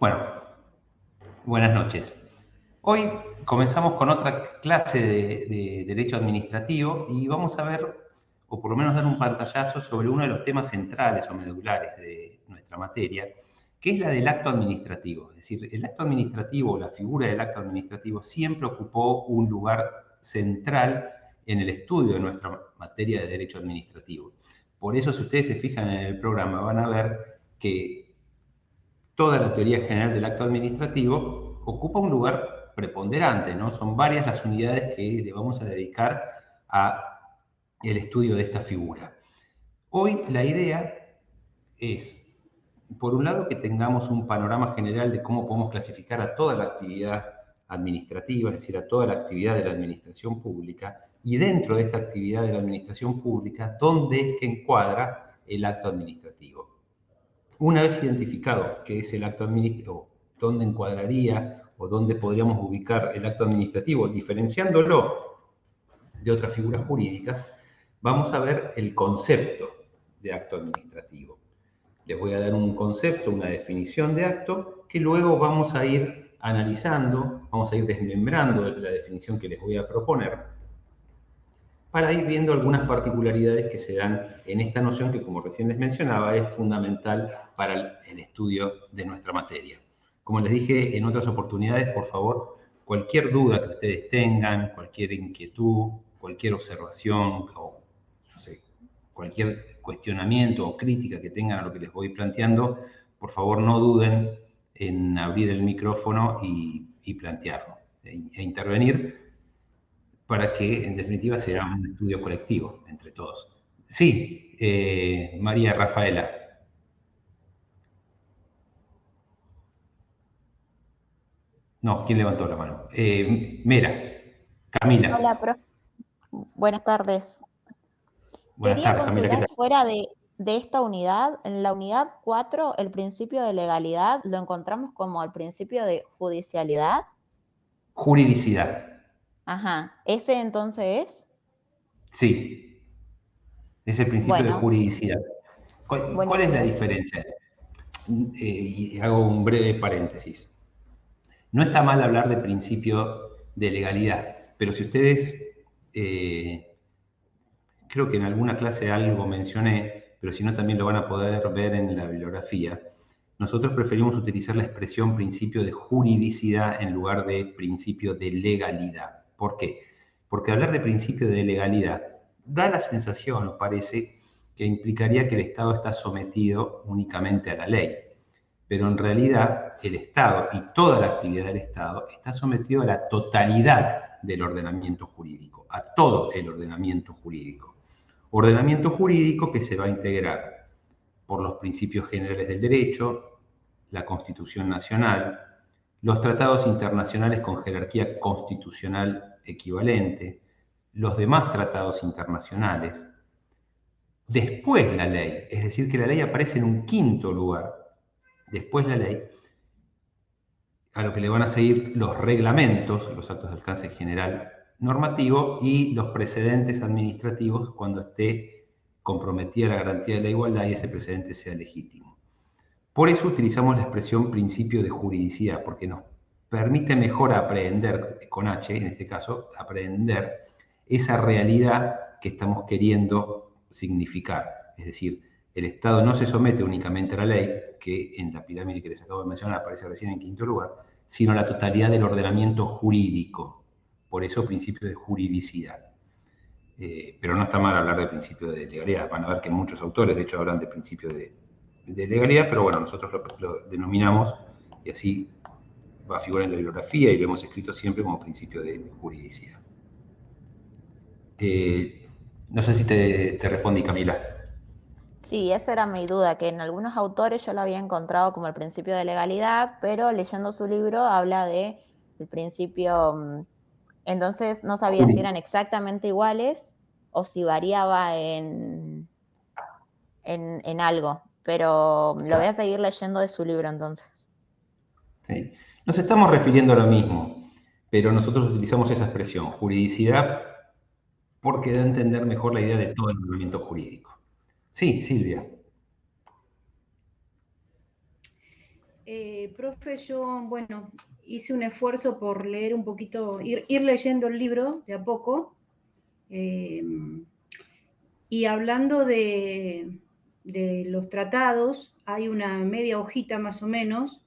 Bueno, buenas noches. Hoy comenzamos con otra clase de Derecho Administrativo y vamos a ver, o por lo menos dar un pantallazo sobre uno de los temas centrales o medulares de nuestra materia, que es la del acto administrativo. Es decir, el acto administrativo, la figura del acto administrativo, siempre ocupó un lugar central en el estudio de nuestra materia de Derecho Administrativo. Por eso, si ustedes se fijan en el programa, van a ver que toda la teoría general del acto administrativo ocupa un lugar preponderante, ¿no? Son varias las unidades que le vamos a dedicar a el estudio de esta figura. Hoy la idea es, por un lado, que tengamos un panorama general de cómo podemos clasificar a toda la actividad administrativa, es decir, a toda la actividad de la administración pública, y dentro de esta actividad de la administración pública, dónde es que encuadra el acto administrativo. Una vez identificado qué es el acto administrativo, dónde encuadraría o dónde podríamos ubicar el acto administrativo, diferenciándolo de otras figuras jurídicas, vamos a ver el concepto de acto administrativo. Les voy a dar un concepto, una definición de acto, que luego vamos a ir analizando, vamos a ir desmembrando la definición que les voy a proponer, para ir viendo algunas particularidades que se dan en esta noción que, como recién les mencionaba, es fundamental para el estudio de nuestra materia. Como les dije en otras oportunidades, por favor, cualquier duda que ustedes tengan, cualquier inquietud, cualquier observación o no sé, cualquier cuestionamiento o crítica que tengan a lo que les voy planteando, por favor no duden en abrir el micrófono y plantearlo e intervenir para que en definitiva sea un estudio colectivo entre todos. Sí, María Rafaela. No, ¿quién levantó la mano? Mera, Hola, Camila. profe. Buenas tardes. Buenas Quería tardes, Camila, ¿qué consultar tal? fuera de esta unidad, en la unidad 4, el principio de legalidad lo encontramos como el principio de judicialidad. Juridicidad. Ajá, ese entonces es. Sí, es el principio de Bueno, juridicidad. ¿Cuál es la buenísimo. diferencia? Y hago un breve paréntesis. No está mal hablar de principio de legalidad, pero si ustedes eh, creo que en alguna clase algo mencioné, pero si no también lo van a poder ver en la bibliografía. Nosotros preferimos utilizar la expresión principio de juridicidad en lugar de principio de legalidad. ¿Por qué? Porque hablar de principio de legalidad da la sensación, o parece, que implicaría que el Estado está sometido únicamente a la ley. Pero en realidad el Estado y toda la actividad del Estado está sometido a la totalidad del ordenamiento jurídico, a todo el ordenamiento jurídico. Ordenamiento jurídico que se va a integrar por los principios generales del derecho, la Constitución Nacional, los tratados internacionales con jerarquía constitucional equivalente, los demás tratados internacionales, después la ley, es decir, que la ley aparece en un quinto lugar, después la ley, a lo que le van a seguir los reglamentos, los actos de alcance general normativo y los precedentes administrativos cuando esté comprometida la garantía de la igualdad y ese precedente sea legítimo. Por eso utilizamos la expresión principio de juridicidad, porque nos permite mejor aprender, con H en este caso, aprender esa realidad que estamos queriendo significar. Es decir, el Estado no se somete únicamente a la ley, que en la pirámide que les acabo de mencionar aparece recién en quinto lugar, sino a la totalidad del ordenamiento jurídico. Por eso principio de juridicidad. Pero no está mal hablar de principio de legalidad. Van a ver que muchos autores, de hecho, hablan de principio de legalidad, pero bueno, nosotros lo denominamos y así va a figurar en la bibliografía y lo hemos escrito siempre como principio de juridicidad. No sé si te respondí, Camila. Sí, esa era mi duda, que en algunos autores yo lo había encontrado como el principio de legalidad, pero leyendo su libro habla de el principio, entonces no sabía si eran exactamente iguales o si variaba en algo, pero lo voy a seguir leyendo de su libro entonces. ¿Sí? Nos estamos refiriendo a lo mismo, pero nosotros utilizamos esa expresión, juridicidad, porque da a entender mejor la idea de todo el movimiento jurídico. Sí, Silvia. Profe, yo, bueno, hice un esfuerzo por leer un poquito, ir leyendo el libro de a poco, eh, y hablando de los tratados, hay una media hojita más o menos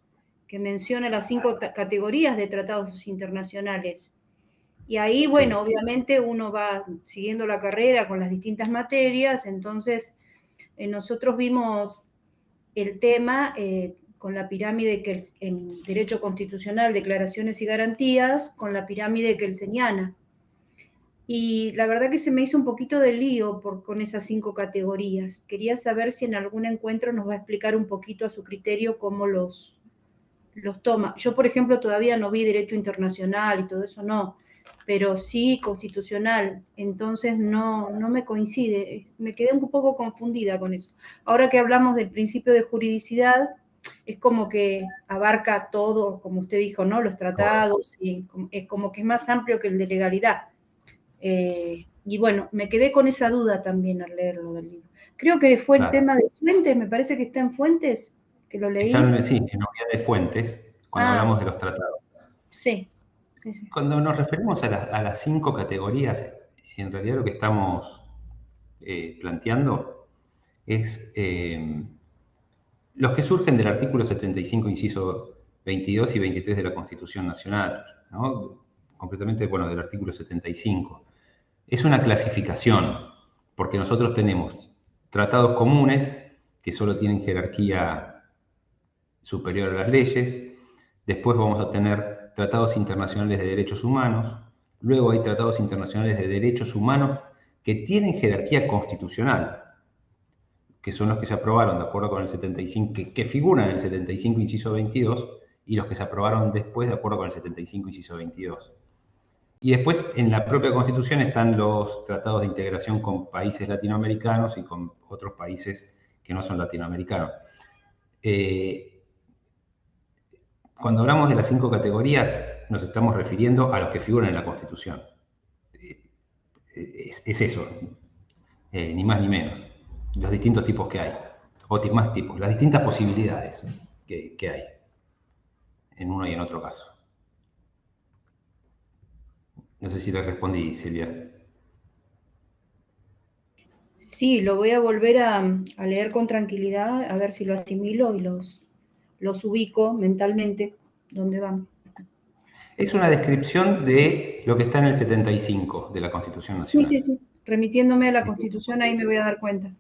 que menciona las 5 categorías de tratados internacionales. Y ahí, bueno, Sí. obviamente uno va siguiendo la carrera con las distintas materias, entonces nosotros vimos el tema con la pirámide en Derecho Constitucional, Declaraciones y Garantías, con la pirámide kelseniana. Y la verdad que se me hizo un poquito de lío con esas 5 categorías. Quería saber si en algún encuentro nos va a explicar un poquito a su criterio cómo los toma. Yo, por ejemplo, todavía no vi derecho internacional y todo eso, no, pero sí constitucional, entonces no me coincide, me quedé un poco confundida con eso. Ahora que hablamos del principio de juridicidad, es como que abarca todo, como usted dijo, ¿no? Los tratados, y es como que es más amplio que el de legalidad. Y bueno, me quedé con esa duda también al leerlo del libro. Creo que fue el Claro. tema de Fuentes, me parece que está en Fuentes, que lo leí. Están, sí, en unidad de fuentes, cuando Ah, hablamos de los tratados. sí, sí, sí. Cuando nos referimos a las 5 categorías, en realidad lo que estamos planteando es los que surgen del artículo 75, inciso 22 y 23 de la Constitución Nacional, ¿no? Concretamente, bueno, del artículo 75. Es una clasificación, porque nosotros tenemos tratados comunes que solo tienen jerarquía superior a las leyes, después vamos a tener tratados internacionales de derechos humanos, luego hay tratados internacionales de derechos humanos que tienen jerarquía constitucional, que son los que se aprobaron de acuerdo con el 75, que figuran en el 75, inciso 22, y los que se aprobaron después de acuerdo con el 75, inciso 22. Y después, en la propia Constitución están los tratados de integración con países latinoamericanos y con otros países que no son latinoamericanos. Cuando hablamos de las 5 categorías, nos estamos refiriendo a los que figuran en la Constitución. Es eso, ni más ni menos. Los distintos tipos que hay, o más tipos, las distintas posibilidades que hay en uno y en otro caso. No sé si le respondí, Silvia. Sí, lo voy a volver a leer con tranquilidad, a ver si lo asimilo y los ubico mentalmente, dónde van. Es una descripción de lo que está en el 75 de la Constitución Sí, sí, Nacional. sí. Remitiéndome a la Constitución, ahí me voy a dar cuenta.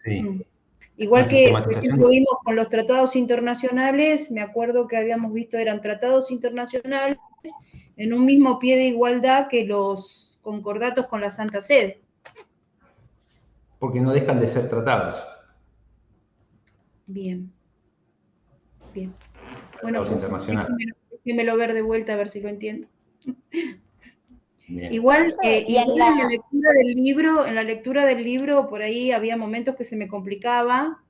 Sí. Igual Una que, por ejemplo, sistematización. vimos con los tratados internacionales, me acuerdo que habíamos visto eran tratados internacionales en un mismo pie de igualdad que los concordatos con la Santa Sede. Porque no dejan de ser tratados. Bien, bien. Bueno, Tratados internacionales. déjemelo ver de vuelta a ver si lo entiendo. Bien. Igual, Y en igual en la la... lectura del libro, por ahí había momentos que se me complicaba,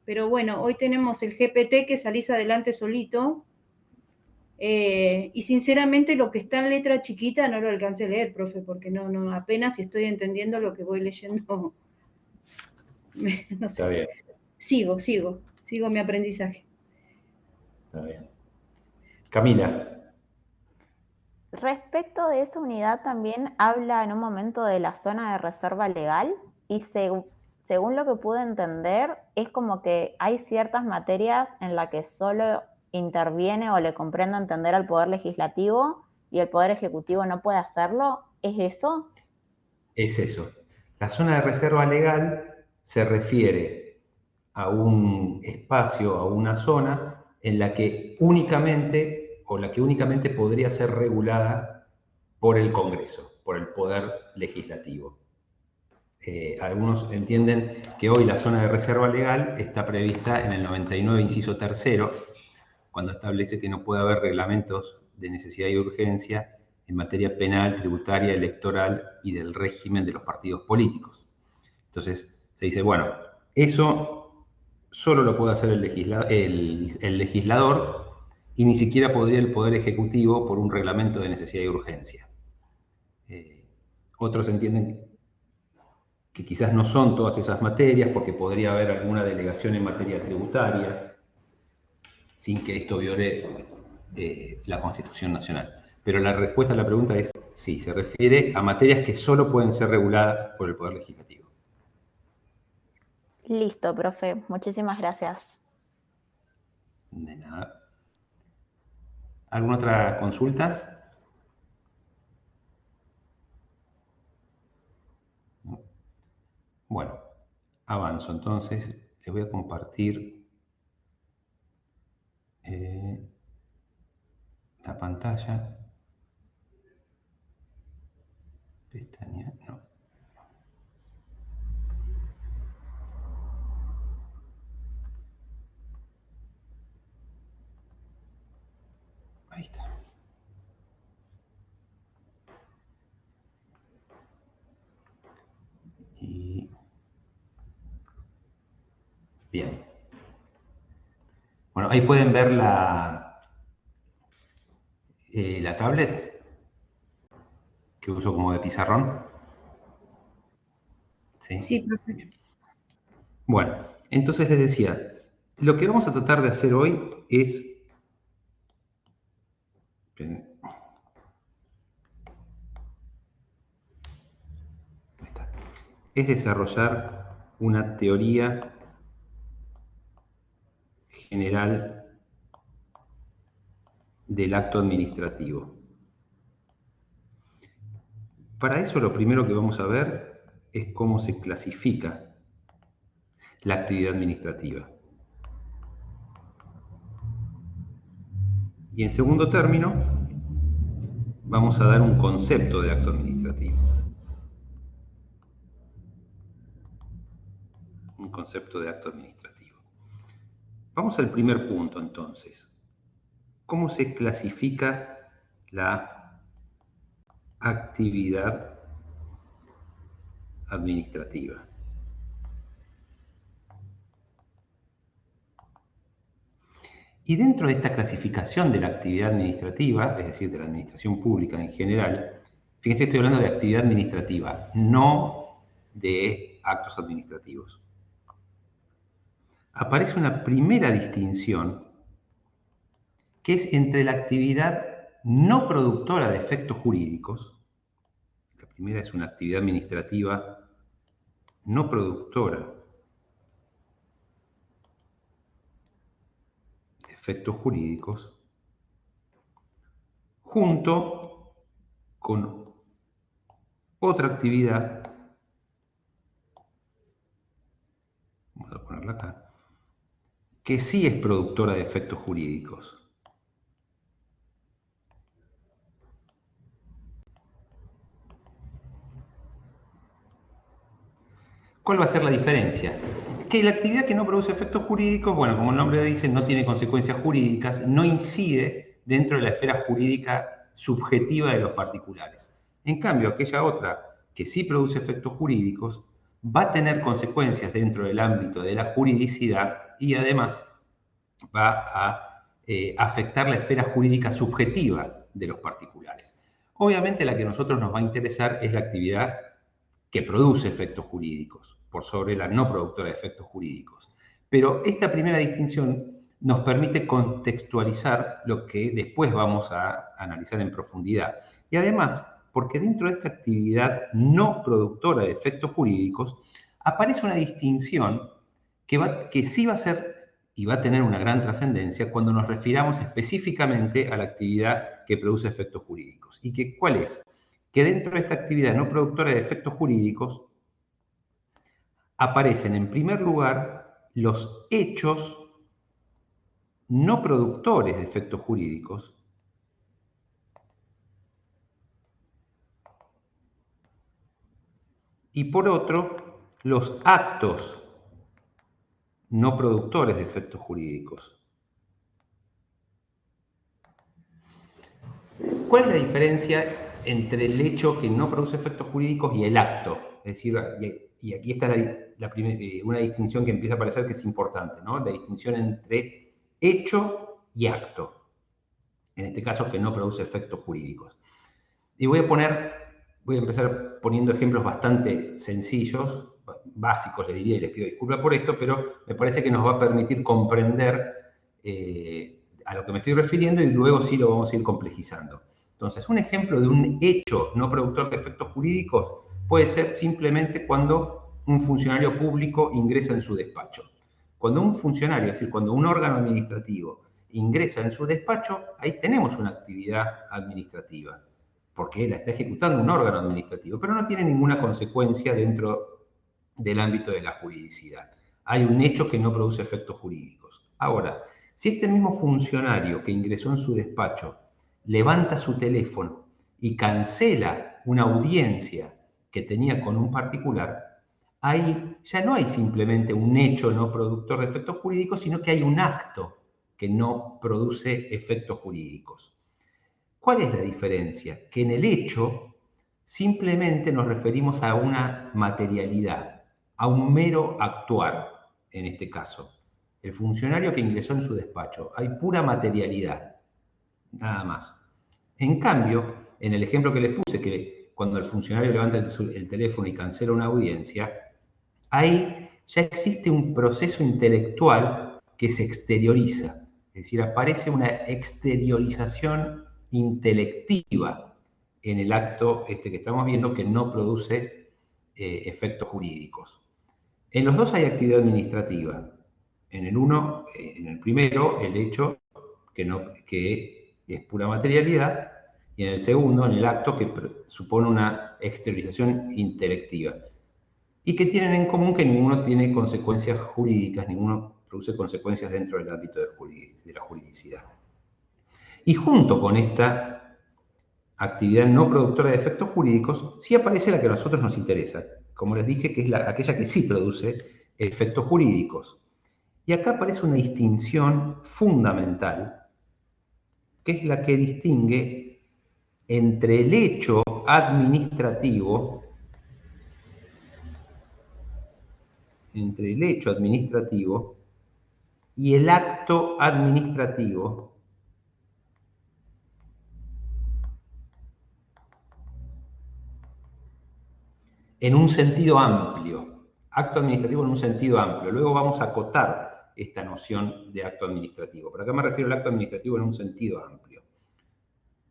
pero bueno, hoy tenemos el GPT que salís adelante solito, y sinceramente lo que está en letra chiquita no lo alcancé a leer, profe, porque no, apenas si estoy entendiendo lo que voy leyendo, no Está sé, bien, sigo mi aprendizaje. está bien. Camila. Respecto de esa unidad también habla en un momento de la zona de reserva legal y según lo que pude entender es como que hay ciertas materias en las que solo interviene o le comprende entender al Poder Legislativo y el Poder Ejecutivo no puede hacerlo. ¿Es eso? Es eso. La zona de reserva legal se refiere a un espacio, a una zona en la que únicamente, o la que únicamente podría ser regulada por el Congreso, por el Poder Legislativo. Algunos entienden que hoy la zona de reserva legal está prevista en el 99, inciso tercero, cuando establece que no puede haber reglamentos de necesidad y urgencia en materia penal, tributaria, electoral y del régimen de los partidos políticos. Entonces se dice, bueno, eso solo lo puede hacer el legislador y ni siquiera podría el Poder Ejecutivo por un reglamento de necesidad y urgencia. Otros entienden que quizás no son todas esas materias porque podría haber alguna delegación en materia tributaria. sin que esto viole la Constitución Nacional. Pero la respuesta a la pregunta es sí, se refiere a materias que solo pueden ser reguladas por el Poder Legislativo. Listo, profe. Muchísimas gracias. De nada. ¿Alguna otra consulta? ¿No? Bueno, avanzo. Entonces, les voy a compartir la pantalla. Pestaña, no. Ahí está. Y bien. Bueno, ahí pueden ver la tablet que uso como de pizarrón. Sí, Sí, profe. bien. Bueno, entonces les decía, lo que vamos a tratar de hacer hoy es desarrollar una teoría general del acto administrativo. Para eso lo primero que vamos a ver es cómo se clasifica la actividad administrativa. Y en segundo término, vamos a dar un concepto de acto administrativo. Un concepto de acto administrativo. Vamos al primer punto entonces. ¿Cómo se clasifica la actividad administrativa? Y dentro de esta clasificación de la actividad administrativa, es decir, de la administración pública en general, fíjense, estoy hablando de actividad administrativa, no de actos administrativos. Aparece una primera distinción que es entre la actividad no productora de efectos jurídicos. La primera es una actividad administrativa no productora de efectos jurídicos, junto con otra actividad, vamos a ponerla acá, que sí es productora de efectos jurídicos. ¿Cuál va a ser la diferencia? Que la actividad que no produce efectos jurídicos, bueno, como el nombre dice, no tiene consecuencias jurídicas, no incide dentro de la esfera jurídica subjetiva de los particulares. En cambio, aquella otra que sí produce efectos jurídicos va a tener consecuencias dentro del ámbito de la juridicidad y además va a afectar la esfera jurídica subjetiva de los particulares. Obviamente la que a nosotros nos va a interesar es la actividad que produce efectos jurídicos, por sobre la no productora de efectos jurídicos. Pero esta primera distinción nos permite contextualizar lo que después vamos a analizar en profundidad. Y además, porque dentro de esta actividad no productora de efectos jurídicos, aparece una distinción que sí va a ser y va a tener una gran trascendencia cuando nos refiramos específicamente a la actividad que produce efectos jurídicos. ¿Y cuál es? Que dentro de esta actividad no productora de efectos jurídicos aparecen en primer lugar los hechos no productores de efectos jurídicos y por otro los actos no productores de efectos jurídicos. ¿Cuál es la diferencia entre el hecho que no produce efectos jurídicos y el acto? Es decir, y aquí está una distinción que empieza a parecer que es importante, ¿no? La distinción entre hecho y acto. En este caso, que no produce efectos jurídicos. Y voy a empezar poniendo ejemplos bastante sencillos, básicos, le diría, y les pido disculpas por esto, pero me parece que nos va a permitir comprender a lo que me estoy refiriendo y luego sí lo vamos a ir complejizando. Entonces, un ejemplo de un hecho no productor de efectos jurídicos puede ser simplemente cuando un funcionario público ingresa en su despacho. Cuando un funcionario, es decir, cuando un órgano administrativo ingresa en su despacho, ahí tenemos una actividad administrativa, porque la está ejecutando un órgano administrativo, pero no tiene ninguna consecuencia dentro del ámbito de la juridicidad. Hay un hecho que no produce efectos jurídicos. Ahora, si este mismo funcionario que ingresó en su despacho levanta su teléfono y cancela una audiencia que tenía con un particular, ahí ya no hay simplemente un hecho no productor de efectos jurídicos, sino que hay un acto que no produce efectos jurídicos. ¿Cuál es la diferencia? Que en el hecho simplemente nos referimos a una materialidad, a un mero actuar, en este caso. El funcionario que ingresó en su despacho, hay pura materialidad, nada más. En cambio, en el ejemplo que les puse, que cuando el funcionario levanta el teléfono y cancela una audiencia, ahí ya existe un proceso intelectual que se exterioriza. Es decir, aparece una exteriorización intelectiva en el acto que estamos viendo que no produce efectos jurídicos. En los dos hay actividad administrativa. En el primero, el hecho que es pura materialidad, y en el segundo, en el acto que supone una exteriorización intelectiva. Y que tienen en común que ninguno tiene consecuencias jurídicas, ninguno produce consecuencias dentro del ámbito de la juridicidad. Y junto con esta actividad no productora de efectos jurídicos, sí aparece la que a nosotros nos interesa, como les dije, que es aquella que sí produce efectos jurídicos. Y acá aparece una distinción fundamental, que es la que distingue entre el hecho administrativo, y el acto administrativo en un sentido amplio. Acto administrativo en un sentido amplio. Luego vamos a acotar esta noción de acto administrativo. Pero acá me refiero al acto administrativo en un sentido amplio.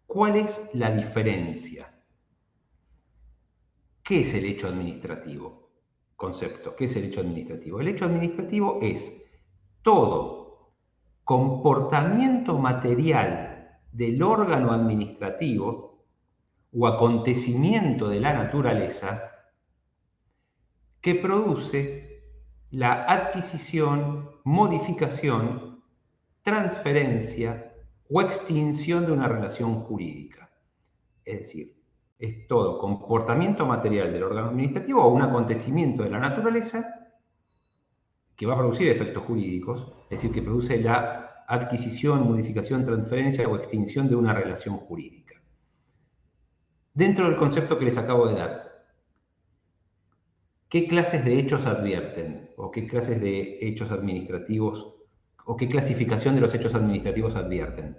¿Cuál es la diferencia? ¿Qué es el hecho administrativo? Concepto, ¿qué es el hecho administrativo? El hecho administrativo es todo comportamiento material del órgano administrativo o acontecimiento de la naturaleza que produce la adquisición, modificación, transferencia o extinción de una relación jurídica. Es decir, es todo comportamiento material del órgano administrativo o un acontecimiento de la naturaleza que va a producir efectos jurídicos, es decir, que produce la adquisición, modificación, transferencia o extinción de una relación jurídica. Dentro del concepto que les acabo de dar, ¿qué clases de hechos advierten? ¿O qué clases de hechos administrativos? ¿O qué clasificación de los hechos administrativos advierten?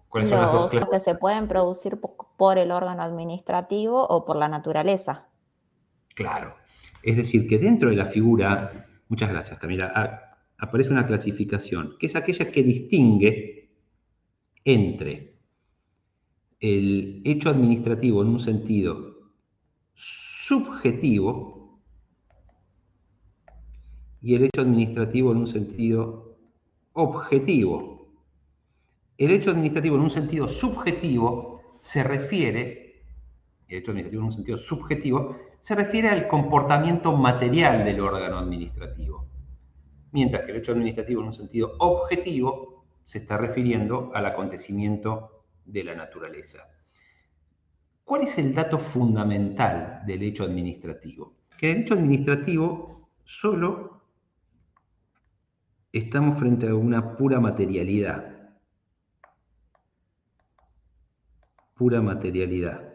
¿Cuáles son las dos clases? Los que se pueden producir por el órgano administrativo o por la naturaleza. Claro. Es decir, que dentro de la figura, muchas gracias Camila, aparece una clasificación, que es aquella que distingue entre el hecho administrativo en un sentido subjetivo y el hecho administrativo en un sentido objetivo. El hecho administrativo en un sentido subjetivo se refiere al comportamiento material del órgano administrativo, mientras que el hecho administrativo en un sentido objetivo se está refiriendo al acontecimiento de la naturaleza. ¿Cuál es el dato fundamental del hecho administrativo? Que en el hecho administrativo solo estamos frente a una pura materialidad. Pura materialidad.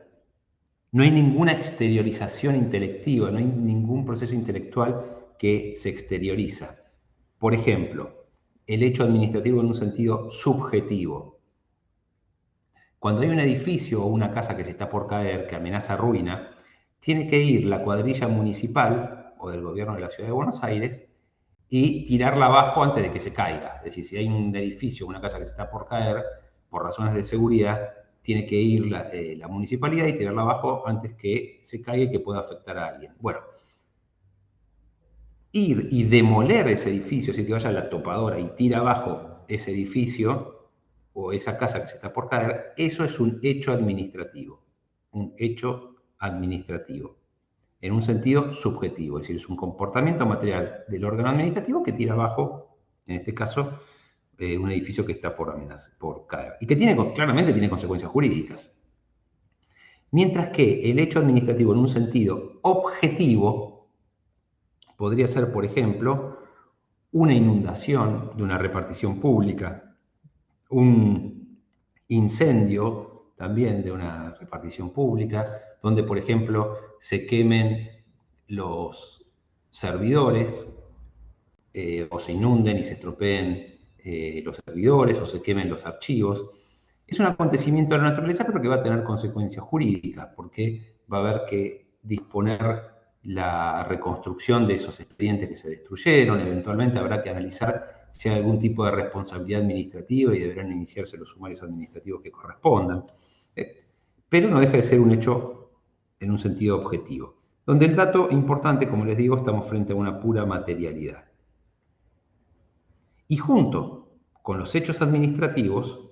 No hay ninguna exteriorización intelectiva, no hay ningún proceso intelectual que se exterioriza. Por ejemplo, el hecho administrativo en un sentido subjetivo. Cuando hay un edificio o una casa que se está por caer, que amenaza ruina, tiene que ir la cuadrilla municipal o del gobierno de la Ciudad de Buenos Aires y tirarla abajo antes de que se caiga. Es decir, si hay un edificio o una casa que se está por caer, por razones de seguridad, tiene que ir la municipalidad y tirarla abajo antes que se caiga y que pueda afectar a alguien. Bueno, ir y demoler ese edificio, si que vaya la topadora y tira abajo ese edificio o esa casa que se está por caer, eso es un hecho administrativo. Un hecho administrativo. En un sentido subjetivo, es decir, es un comportamiento material del órgano administrativo que tira abajo, en este caso, un edificio que está por caer. Y que claramente tiene consecuencias jurídicas. Mientras que el hecho administrativo en un sentido objetivo podría ser, por ejemplo, una inundación de una repartición pública, un incendio también de una repartición pública, donde, por ejemplo, se quemen los servidores o se inunden y se estropeen los servidores o se quemen los archivos. Es un acontecimiento de la naturaleza, pero que va a tener consecuencias jurídicas, porque va a haber que disponer la reconstrucción de esos expedientes que se destruyeron. Eventualmente habrá que analizar si hay algún tipo de responsabilidad administrativa y deberán iniciarse los sumarios administrativos que correspondan. Pero no deja de ser un hecho en un sentido objetivo. Donde el dato importante, como les digo, estamos frente a una pura materialidad. Y junto con los hechos administrativos,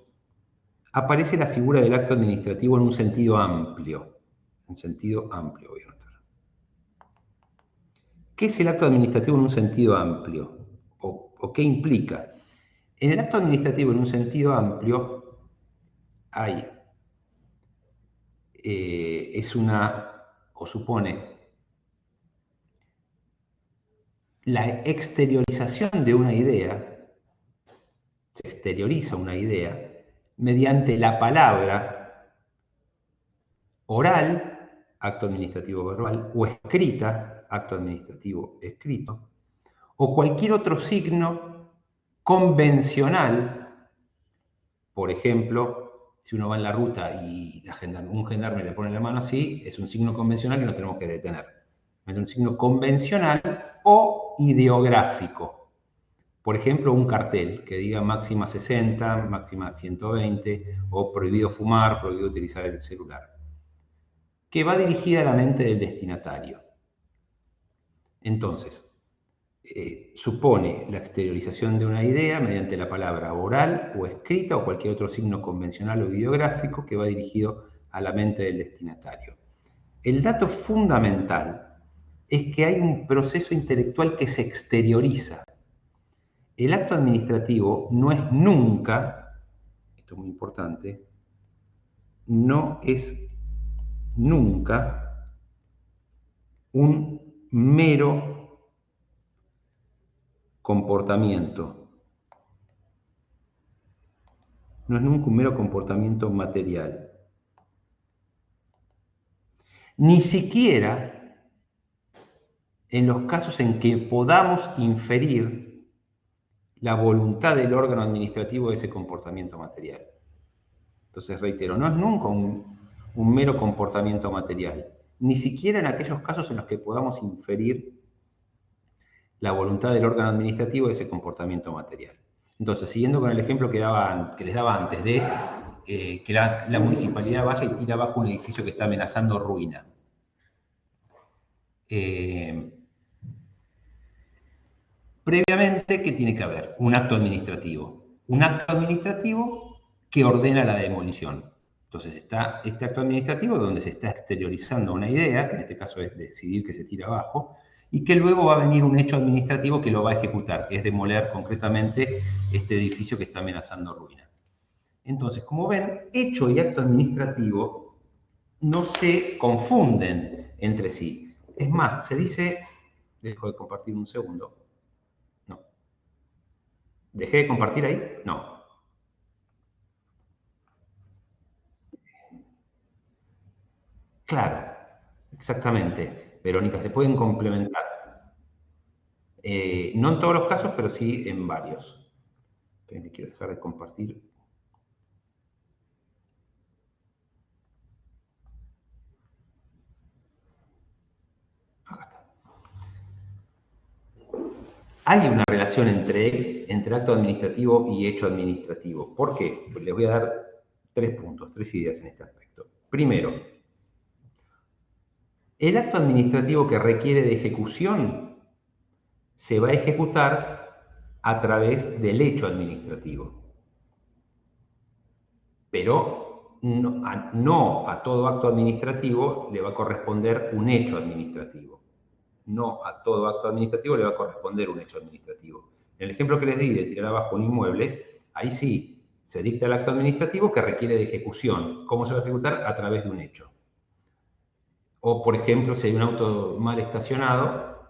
aparece la figura del acto administrativo en un sentido amplio. En sentido amplio, voy a anotar. ¿Qué es el acto administrativo en un sentido amplio? ¿O qué implica? En el acto administrativo en un sentido amplio hay, supone la exteriorización de una idea, se exterioriza una idea mediante la palabra oral, acto administrativo verbal, o escrita, acto administrativo escrito, o cualquier otro signo convencional. Por ejemplo, si uno va en la ruta y un gendarme le pone la mano así, es un signo convencional que nos tenemos que detener. Es un signo convencional o ideográfico. Por ejemplo, un cartel que diga máxima 60, máxima 120, o prohibido fumar, prohibido utilizar el celular, que va dirigida a la mente del destinatario. Entonces, supone la exteriorización de una idea mediante la palabra oral o escrita o cualquier otro signo convencional o ideográfico que va dirigido a la mente del destinatario. El dato fundamental es que hay un proceso intelectual que se exterioriza. El acto administrativo no es nunca, esto es muy importante, no es nunca un mero comportamiento. No es nunca un mero comportamiento material. Ni siquiera en los casos en que podamos inferir la voluntad del órgano administrativo de ese comportamiento material. Entonces, reitero, no es nunca un mero comportamiento material, ni siquiera en aquellos casos en los que podamos inferir la voluntad del órgano administrativo de ese comportamiento material. Entonces, siguiendo con el ejemplo que les daba antes de que la municipalidad vaya y tira abajo un edificio que está amenazando ruina. Previamente, ¿qué tiene que haber? Un acto administrativo. Un acto administrativo que ordena la demolición. Entonces está este acto administrativo donde se está exteriorizando una idea, que en este caso es decidir que se tira abajo, y que luego va a venir un hecho administrativo que lo va a ejecutar, que es demoler concretamente este edificio que está amenazando ruina. Entonces, como ven, hecho y acto administrativo no se confunden entre sí. Es más, se dice, dejo de compartir un segundo. No. ¿Dejé de compartir ahí? No. Claro, exactamente. Verónica, se pueden complementar. No en todos los casos, pero sí en varios. Quiero dejar de compartir. Hay una relación entre acto administrativo y hecho administrativo. ¿Por qué? Pues les voy a dar 3 puntos, 3 ideas en este aspecto. Primero, el acto administrativo que requiere de ejecución se va a ejecutar a través del hecho administrativo. Pero no a todo acto administrativo le va a corresponder un hecho administrativo. No a todo acto administrativo le va a corresponder un hecho administrativo. En el ejemplo que les di de tirar abajo un inmueble, ahí sí se dicta el acto administrativo que requiere de ejecución. ¿Cómo se va a ejecutar? A través de un hecho. O, por ejemplo, si hay un auto mal estacionado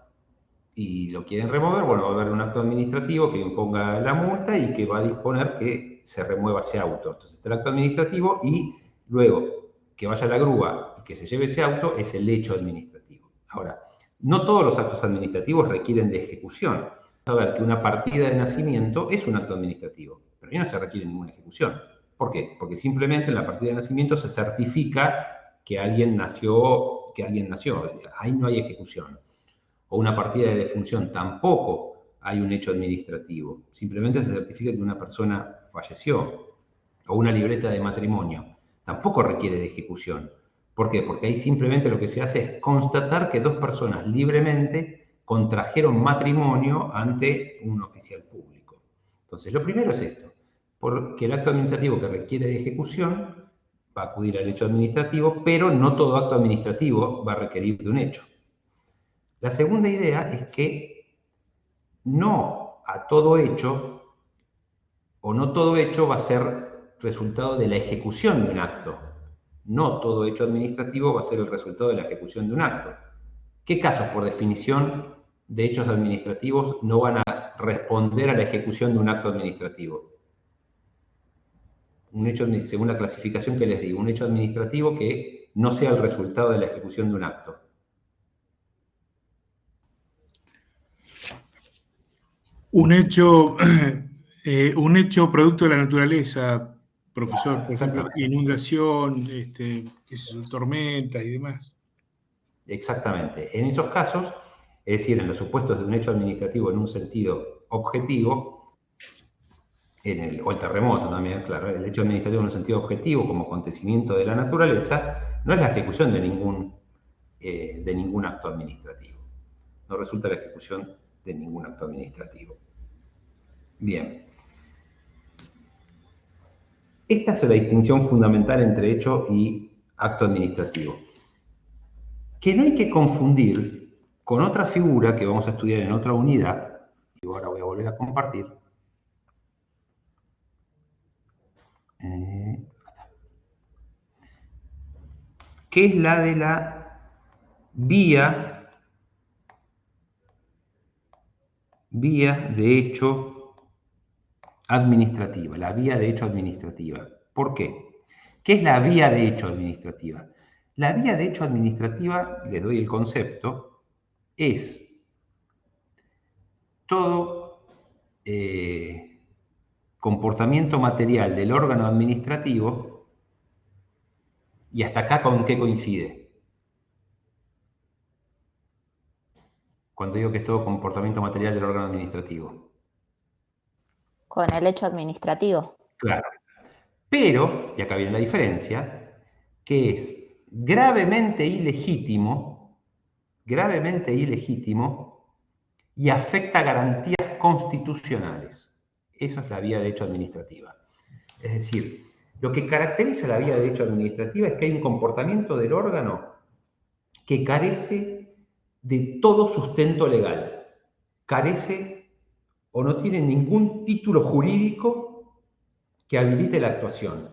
y lo quieren remover, bueno, va a haber un acto administrativo que imponga la multa y que va a disponer que se remueva ese auto. Entonces está el acto administrativo y luego que vaya la grúa y que se lleve ese auto es el hecho administrativo. Ahora, no todos los actos administrativos requieren de ejecución. A ver que una partida de nacimiento es un acto administrativo, pero ahí no se requiere ninguna ejecución. ¿Por qué? Porque simplemente en la partida de nacimiento se certifica que alguien nació, ahí no hay ejecución. O una partida de defunción, tampoco hay un hecho administrativo. Simplemente se certifica que una persona falleció. O una libreta de matrimonio, tampoco requiere de ejecución. ¿Por qué? Porque ahí simplemente lo que se hace es constatar que dos personas libremente contrajeron matrimonio ante un oficial público. Entonces, lo primero es esto, porque el acto administrativo que requiere de ejecución va a acudir al hecho administrativo, pero no todo acto administrativo va a requerir de un hecho. La segunda idea es que no a todo hecho, o no todo hecho va a ser resultado de la ejecución de un acto. No todo hecho administrativo va a ser el resultado de la ejecución de un acto. ¿Qué casos, por definición, de hechos administrativos no van a responder a la ejecución de un acto administrativo? Un hecho, según la clasificación que les digo, un hecho administrativo que no sea el resultado de la ejecución de un acto. Un hecho producto de la naturaleza, profesor, por ejemplo, inundación, qué sé yo, tormentas y demás. Exactamente. En esos casos, es decir, en los supuestos de un hecho administrativo en un sentido objetivo, o el terremoto también, claro, el hecho administrativo en un sentido objetivo como acontecimiento de la naturaleza, no es la ejecución de ningún acto administrativo. No resulta la ejecución de ningún acto administrativo. Bien. Esta es la distinción fundamental entre hecho y acto administrativo, que no hay que confundir con otra figura que vamos a estudiar en otra unidad, y ahora voy a volver a compartir, que es la de la vía de hecho administrativa, la vía de hecho administrativa. ¿Por qué? ¿Qué es la vía de hecho administrativa? La vía de hecho administrativa, les doy el concepto, es todo comportamiento material del órgano administrativo, y hasta acá ¿con qué coincide? Cuando digo que es todo comportamiento material del órgano administrativo. Con el hecho administrativo. Claro. Pero, y acá viene la diferencia, que es gravemente ilegítimo y afecta garantías constitucionales. Eso es la vía de hecho administrativa. Es decir, lo que caracteriza la vía de hecho administrativa es que hay un comportamiento del órgano que carece de todo sustento legal. Carece o no tiene ningún título jurídico que habilite la actuación.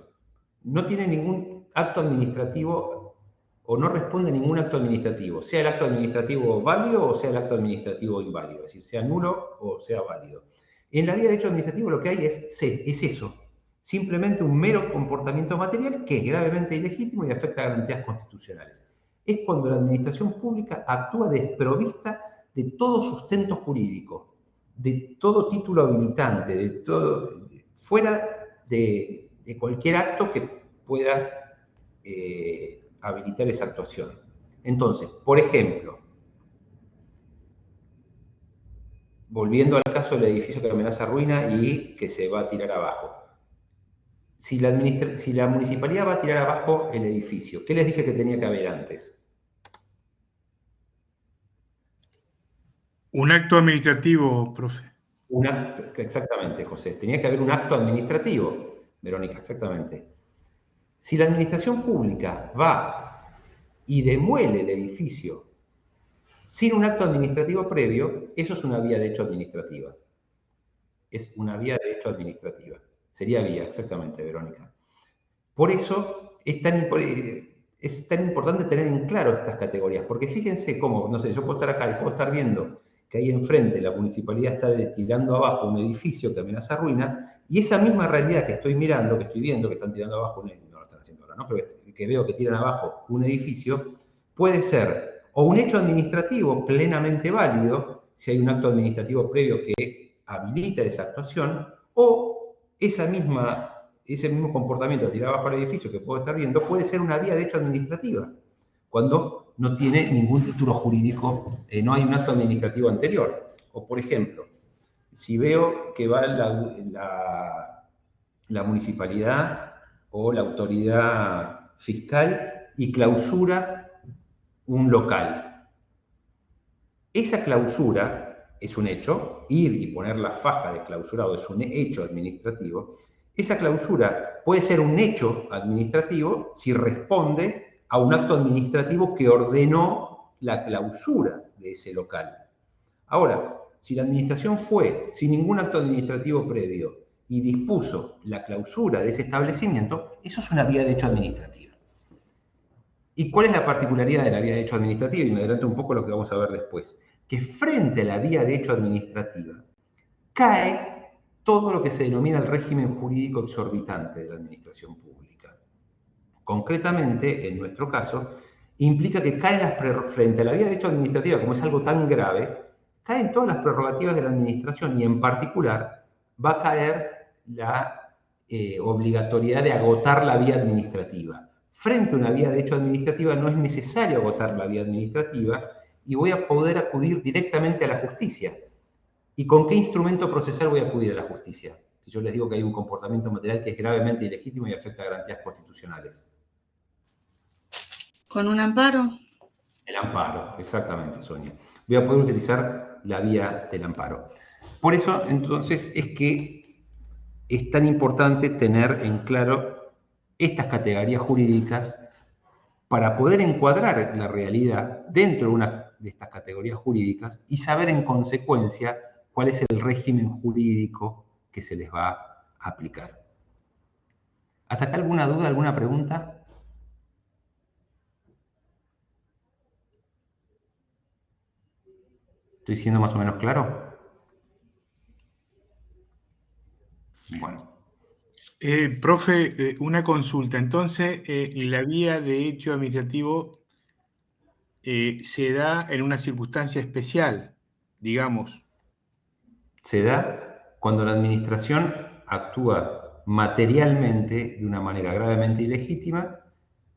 No tiene ningún acto administrativo o no responde a ningún acto administrativo, sea el acto administrativo válido o sea el acto administrativo inválido, es decir, sea nulo o sea válido. En la vía de hecho administrativo lo que hay es eso, simplemente un mero comportamiento material que es gravemente ilegítimo y afecta a garantías constitucionales. Es cuando la administración pública actúa desprovista de todo sustento jurídico, de todo título habilitante, de todo, fuera de cualquier acto que pueda habilitar esa actuación. Entonces, por ejemplo, volviendo al caso del edificio que amenaza ruina y que se va a tirar abajo. Si la municipalidad va a tirar abajo el edificio, ¿qué les dije que tenía que haber antes? Un acto administrativo, profe. Un acto, exactamente, José. Tenía que haber un acto administrativo, Verónica, exactamente. Si la administración pública va y demuele el edificio sin un acto administrativo previo, eso es una vía de hecho administrativa. Es una vía de hecho administrativa. Sería vía, exactamente, Verónica. Por eso es tan importante tener en claro estas categorías, porque fíjense cómo, no sé, yo puedo estar acá y puedo estar viendo que ahí enfrente la municipalidad está tirando abajo un edificio que amenaza ruina, y esa misma realidad que estoy mirando, que estoy viendo que están tirando abajo, no lo están haciendo ahora, ¿no? Pero que veo que tiran abajo un edificio, puede ser o un hecho administrativo plenamente válido, si hay un acto administrativo previo que habilita esa actuación, o ese mismo comportamiento de tirar abajo el edificio que puedo estar viendo puede ser una vía de hecho administrativa, cuando no tiene ningún título jurídico, no hay un acto administrativo anterior. O por ejemplo, si veo que va la municipalidad o la autoridad fiscal y clausura un local. Esa clausura es un hecho, ir y poner la faja de clausurado es un hecho administrativo. Esa clausura puede ser un hecho administrativo si responde a un acto administrativo que ordenó la clausura de ese local. Ahora, si la administración fue sin ningún acto administrativo previo y dispuso la clausura de ese establecimiento, eso es una vía de hecho administrativa. ¿Y cuál es la particularidad de la vía de hecho administrativa? Y me adelanto un poco a lo que vamos a ver después. Que frente a la vía de hecho administrativa cae todo lo que se denomina el régimen jurídico exorbitante de la administración pública. Concretamente, en nuestro caso, implica que frente a la vía de hecho administrativa, como es algo tan grave, caen todas las prerrogativas de la administración y en particular va a caer la obligatoriedad de agotar la vía administrativa. Frente a una vía de hecho administrativa no es necesario agotar la vía administrativa y voy a poder acudir directamente a la justicia. ¿Y con qué instrumento procesal voy a acudir a la justicia? Si yo les digo que hay un comportamiento material que es gravemente ilegítimo y afecta a garantías constitucionales. ¿Con un amparo? El amparo, exactamente, Sonia. Voy a poder utilizar la vía del amparo. Por eso, entonces, es que es tan importante tener en claro estas categorías jurídicas para poder encuadrar la realidad dentro de una de estas categorías jurídicas y saber en consecuencia cuál es el régimen jurídico que se les va a aplicar. ¿Hasta acá alguna duda, alguna pregunta? ¿Estoy siendo más o menos claro? Bueno. Profe, una consulta. Entonces, la vía de hecho administrativo se da en una circunstancia especial, digamos. Se da cuando la administración actúa materialmente de una manera gravemente ilegítima,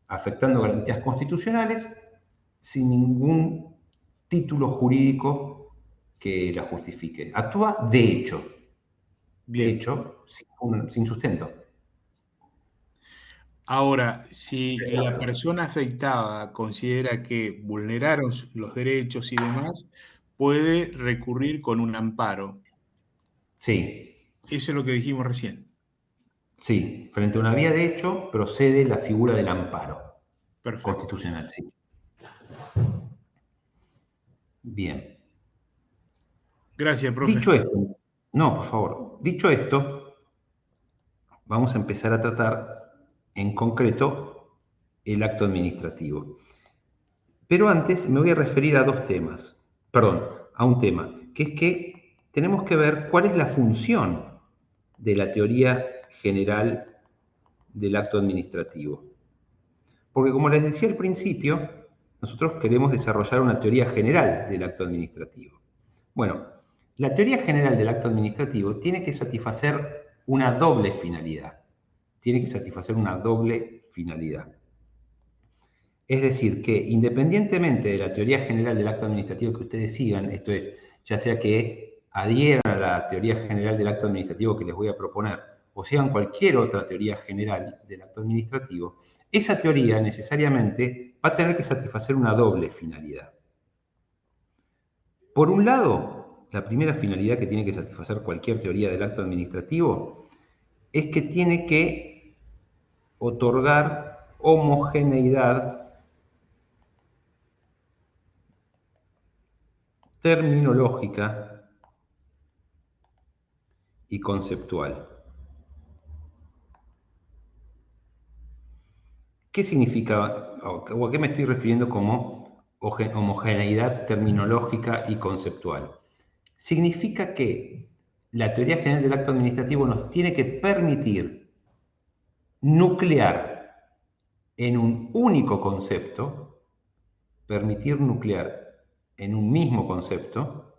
afectando garantías constitucionales, sin ningún título jurídico que la justifique. Actúa de hecho. Bien. De hecho, sin sustento. Ahora, si la persona afectada considera que vulneraron los derechos y demás, puede recurrir con un amparo. Sí. Eso es lo que dijimos recién. Sí, frente a una vía de hecho procede la figura del amparo. Perfecto. Constitucional, sí. Bien. Gracias, profe. Dicho esto, no, por favor. Dicho esto, vamos a empezar a tratar en concreto el acto administrativo. Pero antes me voy a referir a a un tema, que es que tenemos que ver cuál es la función de la teoría general del acto administrativo. Porque como les decía al principio, nosotros queremos desarrollar una teoría general del acto administrativo. Bueno, la teoría general del acto administrativo tiene que satisfacer una doble finalidad. Es decir, que independientemente de la teoría general del acto administrativo que ustedes sigan, esto es, ya sea que adhieran a la teoría general del acto administrativo que les voy a proponer, o sigan cualquier otra teoría general del acto administrativo, esa teoría necesariamente va a tener que satisfacer una doble finalidad. Por un lado, la primera finalidad que tiene que satisfacer cualquier teoría del acto administrativo es que tiene que otorgar homogeneidad terminológica y conceptual. ¿Qué significa, o a qué me estoy refiriendo como homogeneidad terminológica y conceptual? Significa que la teoría general del acto administrativo nos tiene que permitir nuclear en un único concepto, permitir nuclear en un mismo concepto,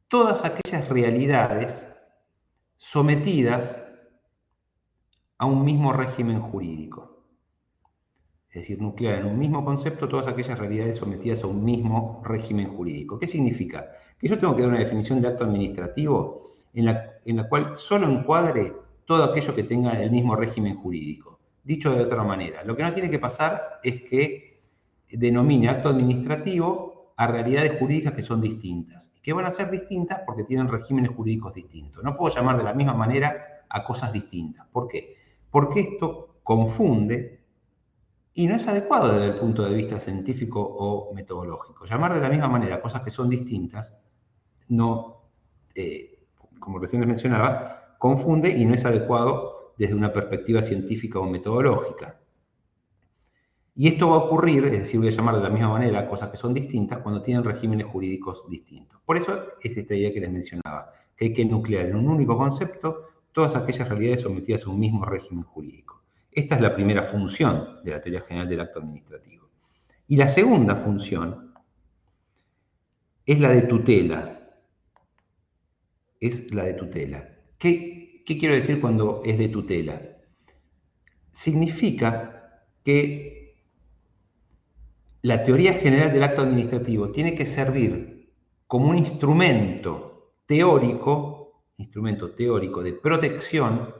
todas aquellas realidades sometidas a un mismo régimen jurídico. Es decir, nuclear en un mismo concepto todas aquellas realidades sometidas a un mismo régimen jurídico. ¿Qué significa? Que yo tengo que dar una definición de acto administrativo en la cual solo encuadre todo aquello que tenga el mismo régimen jurídico. Dicho de otra manera, lo que no tiene que pasar es que denomine acto administrativo a realidades jurídicas que son distintas. Y que van a ser distintas porque tienen regímenes jurídicos distintos. No puedo llamar de la misma manera a cosas distintas. ¿Por qué? Porque esto confunde y no es adecuado desde el punto de vista científico o metodológico. Llamar de la misma manera cosas que son distintas, no, como recién les mencionaba, confunde y no es adecuado desde una perspectiva científica o metodológica. Y esto va a ocurrir, es decir, voy a llamar de la misma manera cosas que son distintas cuando tienen regímenes jurídicos distintos. Por eso es esta idea que les mencionaba, que hay que nuclear en un único concepto todas aquellas realidades sometidas a un mismo régimen jurídico. Esta es la primera función de la teoría general del acto administrativo. Y la segunda función es la de tutela. Es la de tutela. ¿Qué quiero decir cuando es de tutela? Significa que la teoría general del acto administrativo tiene que servir como un instrumento teórico de protección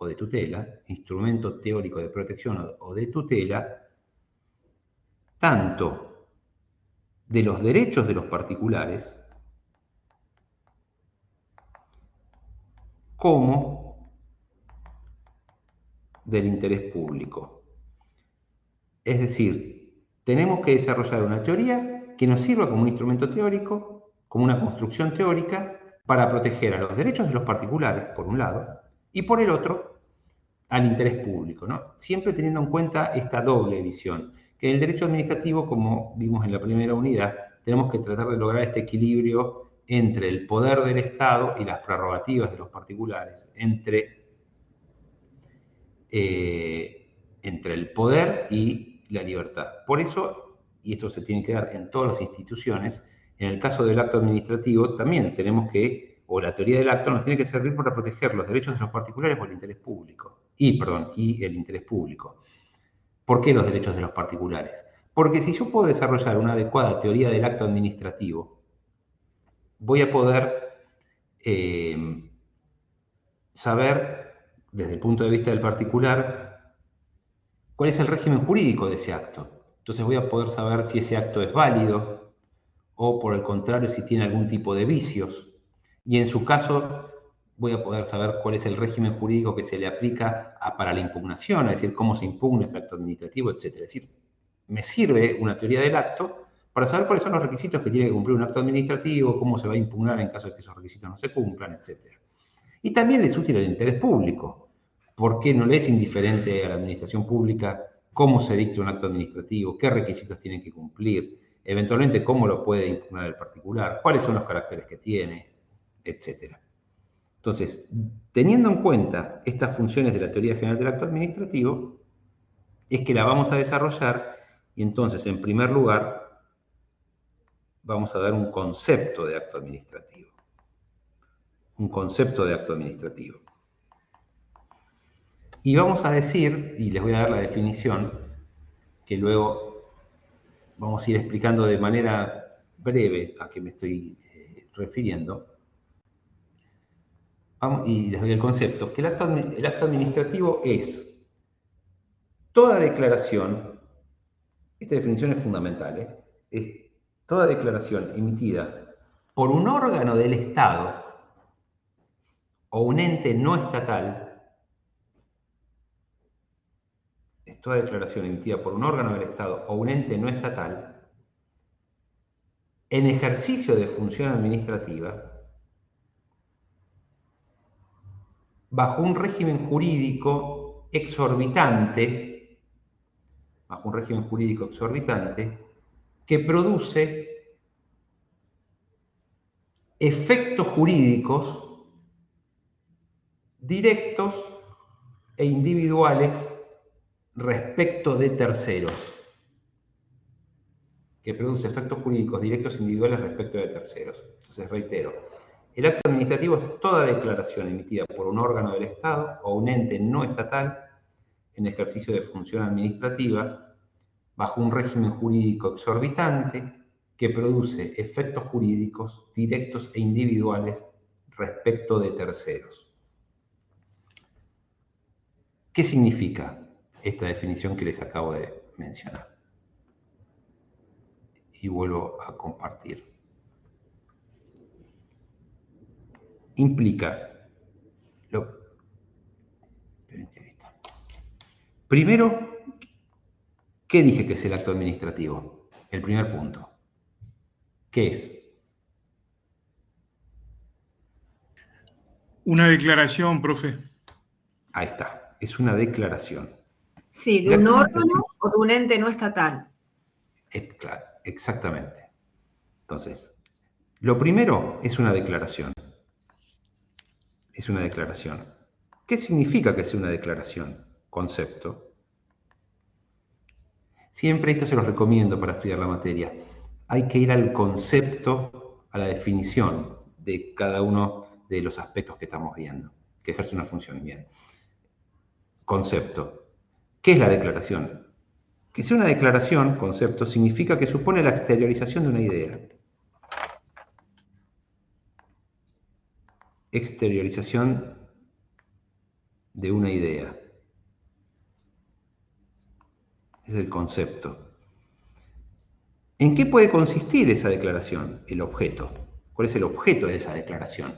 o de tutela, instrumento teórico de protección o de tutela, tanto de los derechos de los particulares como del interés público. Es decir, tenemos que desarrollar una teoría que nos sirva como un instrumento teórico, como una construcción teórica, para proteger a los derechos de los particulares, por un lado, y por el otro, al interés público, ¿no? Siempre teniendo en cuenta esta doble visión, que en el derecho administrativo, como vimos en la primera unidad, tenemos que tratar de lograr este equilibrio entre el poder del Estado y las prerrogativas de los particulares, entre el poder y la libertad. Por eso, y esto se tiene que dar en todas las instituciones, en el caso del acto administrativo también tenemos que, o la teoría del acto nos tiene que servir para proteger los derechos de los particulares o el interés público. Y el interés público. ¿Por qué los derechos de los particulares? Porque si yo puedo desarrollar una adecuada teoría del acto administrativo, voy a poder saber, desde el punto de vista del particular, cuál es el régimen jurídico de ese acto. Entonces voy a poder saber si ese acto es válido o, por el contrario, si tiene algún tipo de vicios. Y en su caso, voy a poder saber cuál es el régimen jurídico que se le aplica para la impugnación, es decir, cómo se impugna ese acto administrativo, etc. Es decir, me sirve una teoría del acto para saber cuáles son los requisitos que tiene que cumplir un acto administrativo, cómo se va a impugnar en caso de que esos requisitos no se cumplan, etc. Y también es útil al interés público, porque no le es indiferente a la administración pública cómo se dicta un acto administrativo, qué requisitos tiene que cumplir, eventualmente cómo lo puede impugnar el particular, cuáles son los caracteres que tiene, etc. Entonces, teniendo en cuenta estas funciones de la teoría general del acto administrativo, es que la vamos a desarrollar y entonces, en primer lugar, vamos a dar un concepto de acto administrativo. Un concepto de acto administrativo. Y vamos a decir, y les voy a dar la definición, que luego vamos a ir explicando de manera breve a qué me estoy refiriendo, y les doy el concepto, que el acto administrativo es toda declaración, esta definición es fundamental, es toda declaración emitida por un órgano del Estado o un ente no estatal, es toda declaración emitida por un órgano del Estado o un ente no estatal, en ejercicio de función administrativa, bajo un régimen jurídico exorbitante, que produce efectos jurídicos directos e individuales respecto de terceros. Que produce efectos jurídicos directos e individuales respecto de terceros. Entonces, reitero, el acto administrativo es toda declaración emitida por un órgano del Estado o un ente no estatal en ejercicio de función administrativa bajo un régimen jurídico exorbitante que produce efectos jurídicos directos e individuales respecto de terceros. ¿Qué significa esta definición que les acabo de mencionar? Y vuelvo a compartir. Implica, primero, ¿qué dije que es el acto administrativo? El primer punto. ¿Qué es? Una declaración, profe. Ahí está, es una declaración. Sí, de un órgano o de un ente no estatal. Claro, exactamente. Entonces, lo primero es una declaración. Es una declaración. ¿Qué significa que sea una declaración? Concepto. Siempre esto se los recomiendo para estudiar la materia. Hay que ir al concepto, a la definición de cada uno de los aspectos que estamos viendo, que ejerce una función. Bien. Concepto. ¿Qué es la declaración? Que sea una declaración, concepto, significa que supone la exteriorización de una idea. Exteriorización de una idea. Es el concepto. ¿En qué puede consistir esa declaración? El objeto. ¿Cuál es el objeto de esa declaración?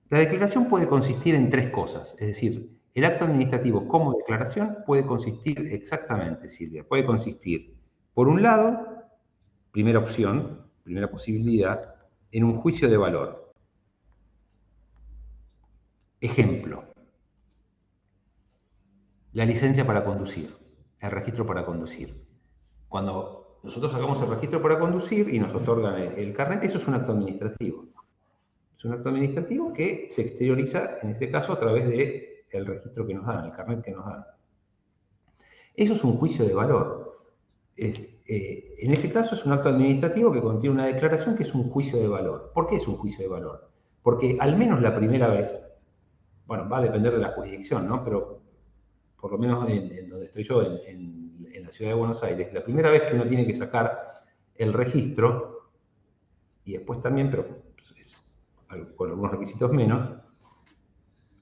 La declaración puede consistir en tres cosas, es decir, el acto administrativo como declaración puede consistir exactamente, Silvia, puede consistir, por un lado, primera opción, primera posibilidad, en un juicio de valor. Ejemplo, la licencia para conducir, el registro para conducir. Cuando nosotros sacamos el registro para conducir y nos otorgan el carnet, eso es un acto administrativo. Es un acto administrativo que se exterioriza, en este caso, a través del registro que nos dan, el carnet que nos dan. Eso es un juicio de valor. En ese caso es un acto administrativo que contiene una declaración que es un juicio de valor. ¿Por qué es un juicio de valor? Porque al menos la primera vez, bueno, va a depender de la jurisdicción, ¿no? Pero por lo menos en donde estoy yo, en la ciudad de Buenos Aires, la primera vez que uno tiene que sacar el registro, y después también, pero con algunos requisitos menos,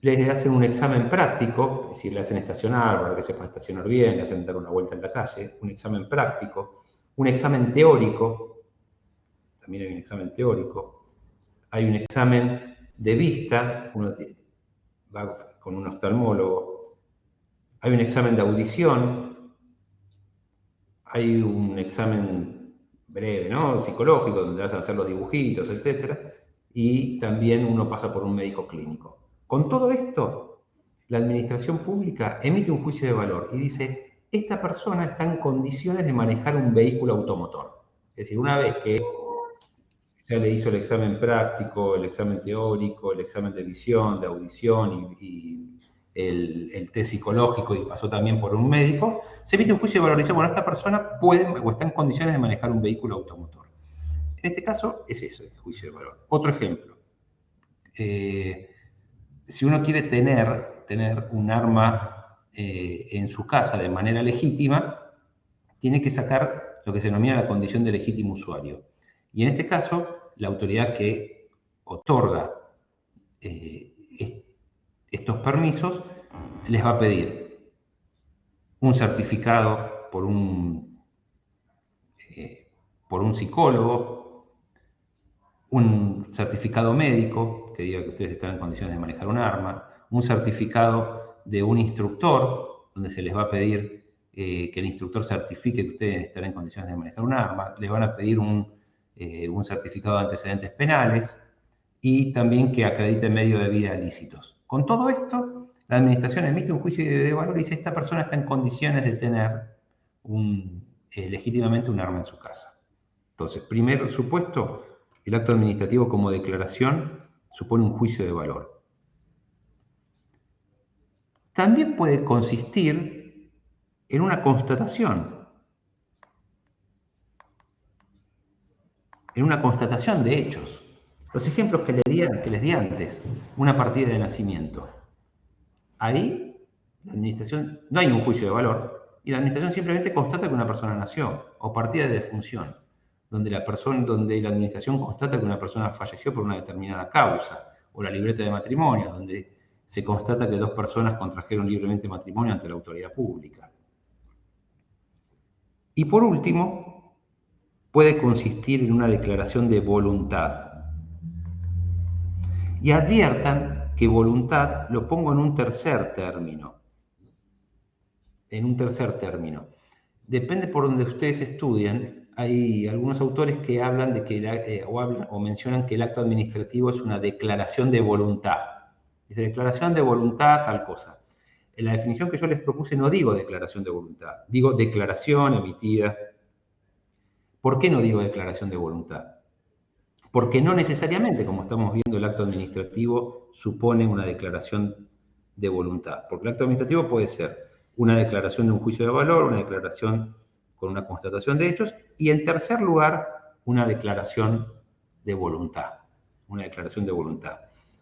les hacen un examen práctico, es decir, le hacen estacionar para que sepa estacionar bien, le hacen dar una vuelta en la calle, un examen práctico, un examen teórico, también hay un examen teórico, hay un examen de vista, uno va con un oftalmólogo, hay un examen de audición, hay un examen breve, ¿no? Psicológico, donde vas a hacer los dibujitos, etc. Y también uno pasa por un médico clínico. Con todo esto, la administración pública emite un juicio de valor y dice, esta persona está en condiciones de manejar un vehículo automotor. Es decir, una vez que ya le hizo el examen práctico, el examen teórico, el examen de visión, de audición y el test psicológico y pasó también por un médico, se emite un juicio de valor y dice, bueno, esta persona puede o está en condiciones de manejar un vehículo automotor. En este caso es eso, el juicio de valor. Otro ejemplo. Si uno quiere tener un arma en su casa de manera legítima, tiene que sacar lo que se denomina la condición de legítimo usuario. Y en este caso, la autoridad que otorga estos permisos les va a pedir un certificado por un psicólogo, un certificado médico que diga que ustedes están en condiciones de manejar un arma, un certificado de un instructor, donde se les va a pedir que el instructor certifique que ustedes están en condiciones de manejar un arma, les van a pedir un certificado de antecedentes penales y también que acrediten medio de vida ilícitos. Con todo esto, la administración emite un juicio de valor y dice: esta persona está en condiciones de tener legítimamente un arma en su casa. Entonces, primer supuesto, el acto administrativo como declaración supone un juicio de valor. También puede consistir en una constatación, de hechos. Los ejemplos que les di antes, una partida de nacimiento. Ahí, la administración, no hay un juicio de valor, y la administración simplemente constata que una persona nació, o partida de defunción, donde la administración constata que una persona falleció por una determinada causa, o la libreta de matrimonio, donde se constata que dos personas contrajeron libremente matrimonio ante la autoridad pública. Y por último, puede consistir en una declaración de voluntad. Y adviertan que voluntad lo pongo en un tercer término. Depende por donde ustedes estudien. Hay algunos autores que hablan de que o mencionan que el acto administrativo es una declaración de voluntad. Dice declaración de voluntad, tal cosa. En la definición que yo les propuse no digo declaración de voluntad, digo declaración emitida. ¿Por qué no digo declaración de voluntad? Porque no necesariamente, como estamos viendo, el acto administrativo supone una declaración de voluntad. Porque el acto administrativo puede ser una declaración de un juicio de valor, una declaración con una constatación de hechos, y en tercer lugar, una declaración de voluntad.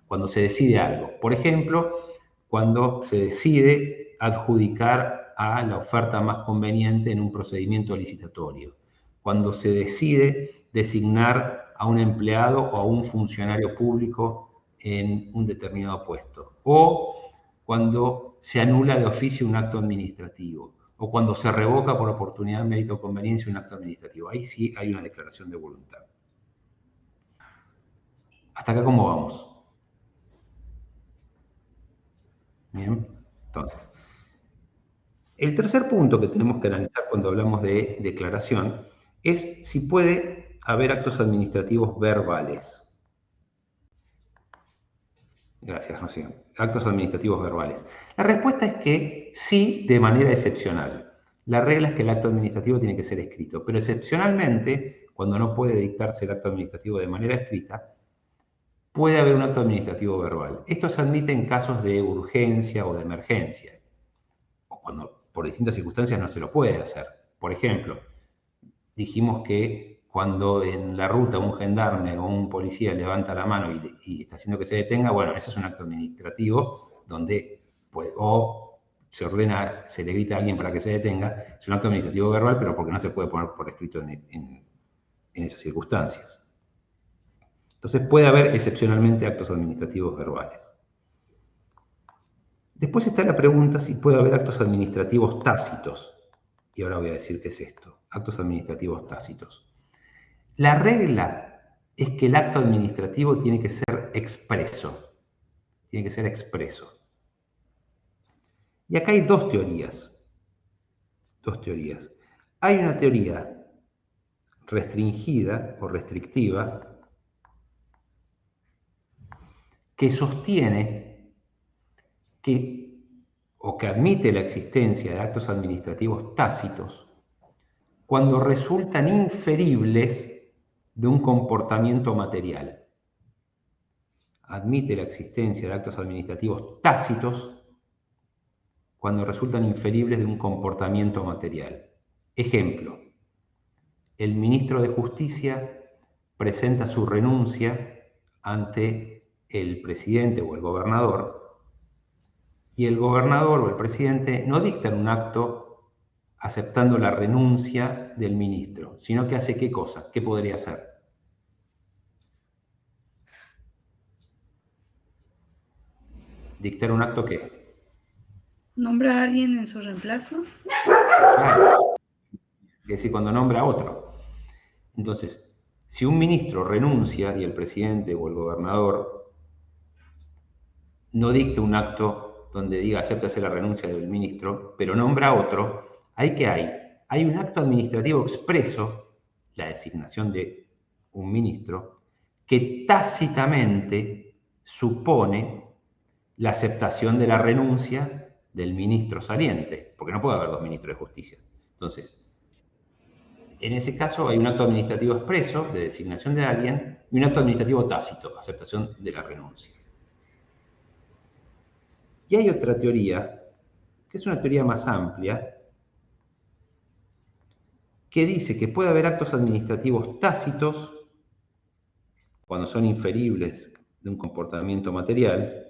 Cuando se decide algo. Por ejemplo, cuando se decide adjudicar a la oferta más conveniente en un procedimiento licitatorio. Cuando se decide designar a un empleado o a un funcionario público en un determinado puesto. O cuando se anula de oficio un acto administrativo. O cuando se revoca por oportunidad, mérito o conveniencia un acto administrativo. Ahí sí hay una declaración de voluntad. ¿Hasta acá cómo vamos? Bien, entonces. El tercer punto que tenemos que analizar cuando hablamos de declaración es si puede haber actos administrativos verbales. Gracias, Rocío. Actos administrativos verbales. La respuesta es que sí, de manera excepcional. La regla es que el acto administrativo tiene que ser escrito, pero excepcionalmente, cuando no puede dictarse el acto administrativo de manera escrita, puede haber un acto administrativo verbal. Esto se admite en casos de urgencia o de emergencia, o cuando por distintas circunstancias no se lo puede hacer. Por ejemplo, dijimos que cuando en la ruta un gendarme o un policía levanta la mano y está haciendo que se detenga, bueno, eso es un acto administrativo donde o se ordena, se le grita a alguien para que se detenga, es un acto administrativo verbal, pero porque no se puede poner por escrito en esas circunstancias. Entonces puede haber excepcionalmente actos administrativos verbales. Después está la pregunta si puede haber actos administrativos tácitos. Y ahora voy a decir qué es esto, actos administrativos tácitos. La regla es que el acto administrativo tiene que ser expreso. Y acá hay dos teorías. Hay una teoría restringida o restrictiva que sostiene que admite la existencia de actos administrativos tácitos cuando resultan inferibles de un comportamiento material. Admite la existencia de actos administrativos tácitos cuando resultan inferibles de un comportamiento material. Ejemplo, el ministro de Justicia presenta su renuncia ante el presidente o el gobernador, y el gobernador o el presidente no dictan un acto aceptando la renuncia del ministro, sino que hace ¿qué cosa? ¿Qué podría hacer? Dictar un acto ¿qué? ¿Nombra a alguien en su reemplazo? Claro. Es decir, cuando nombra a otro. Entonces, si un ministro renuncia y el presidente o el gobernador no dicta un acto donde diga acéptase la renuncia del ministro, pero nombra a otro, ¿ahí qué hay? Hay un acto administrativo expreso, la designación de un ministro, que tácitamente supone la aceptación de la renuncia del ministro saliente, porque no puede haber dos ministros de justicia. Entonces, en ese caso hay un acto administrativo expreso de designación de alguien y un acto administrativo tácito, aceptación de la renuncia. Y hay otra teoría, que es una teoría más amplia, que dice que puede haber actos administrativos tácitos cuando son inferibles de un comportamiento material,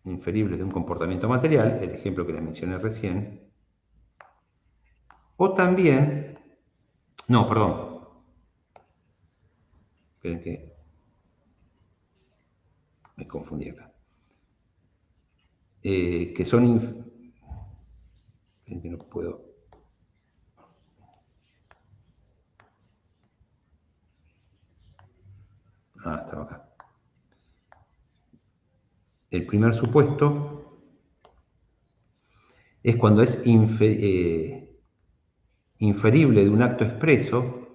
inferibles de un comportamiento material, el ejemplo que les mencioné recién, o también, no, perdón, esperen que me confundí acá, que son, esperen que no puedo, estaba acá. El primer supuesto es cuando es inferible de un acto expreso,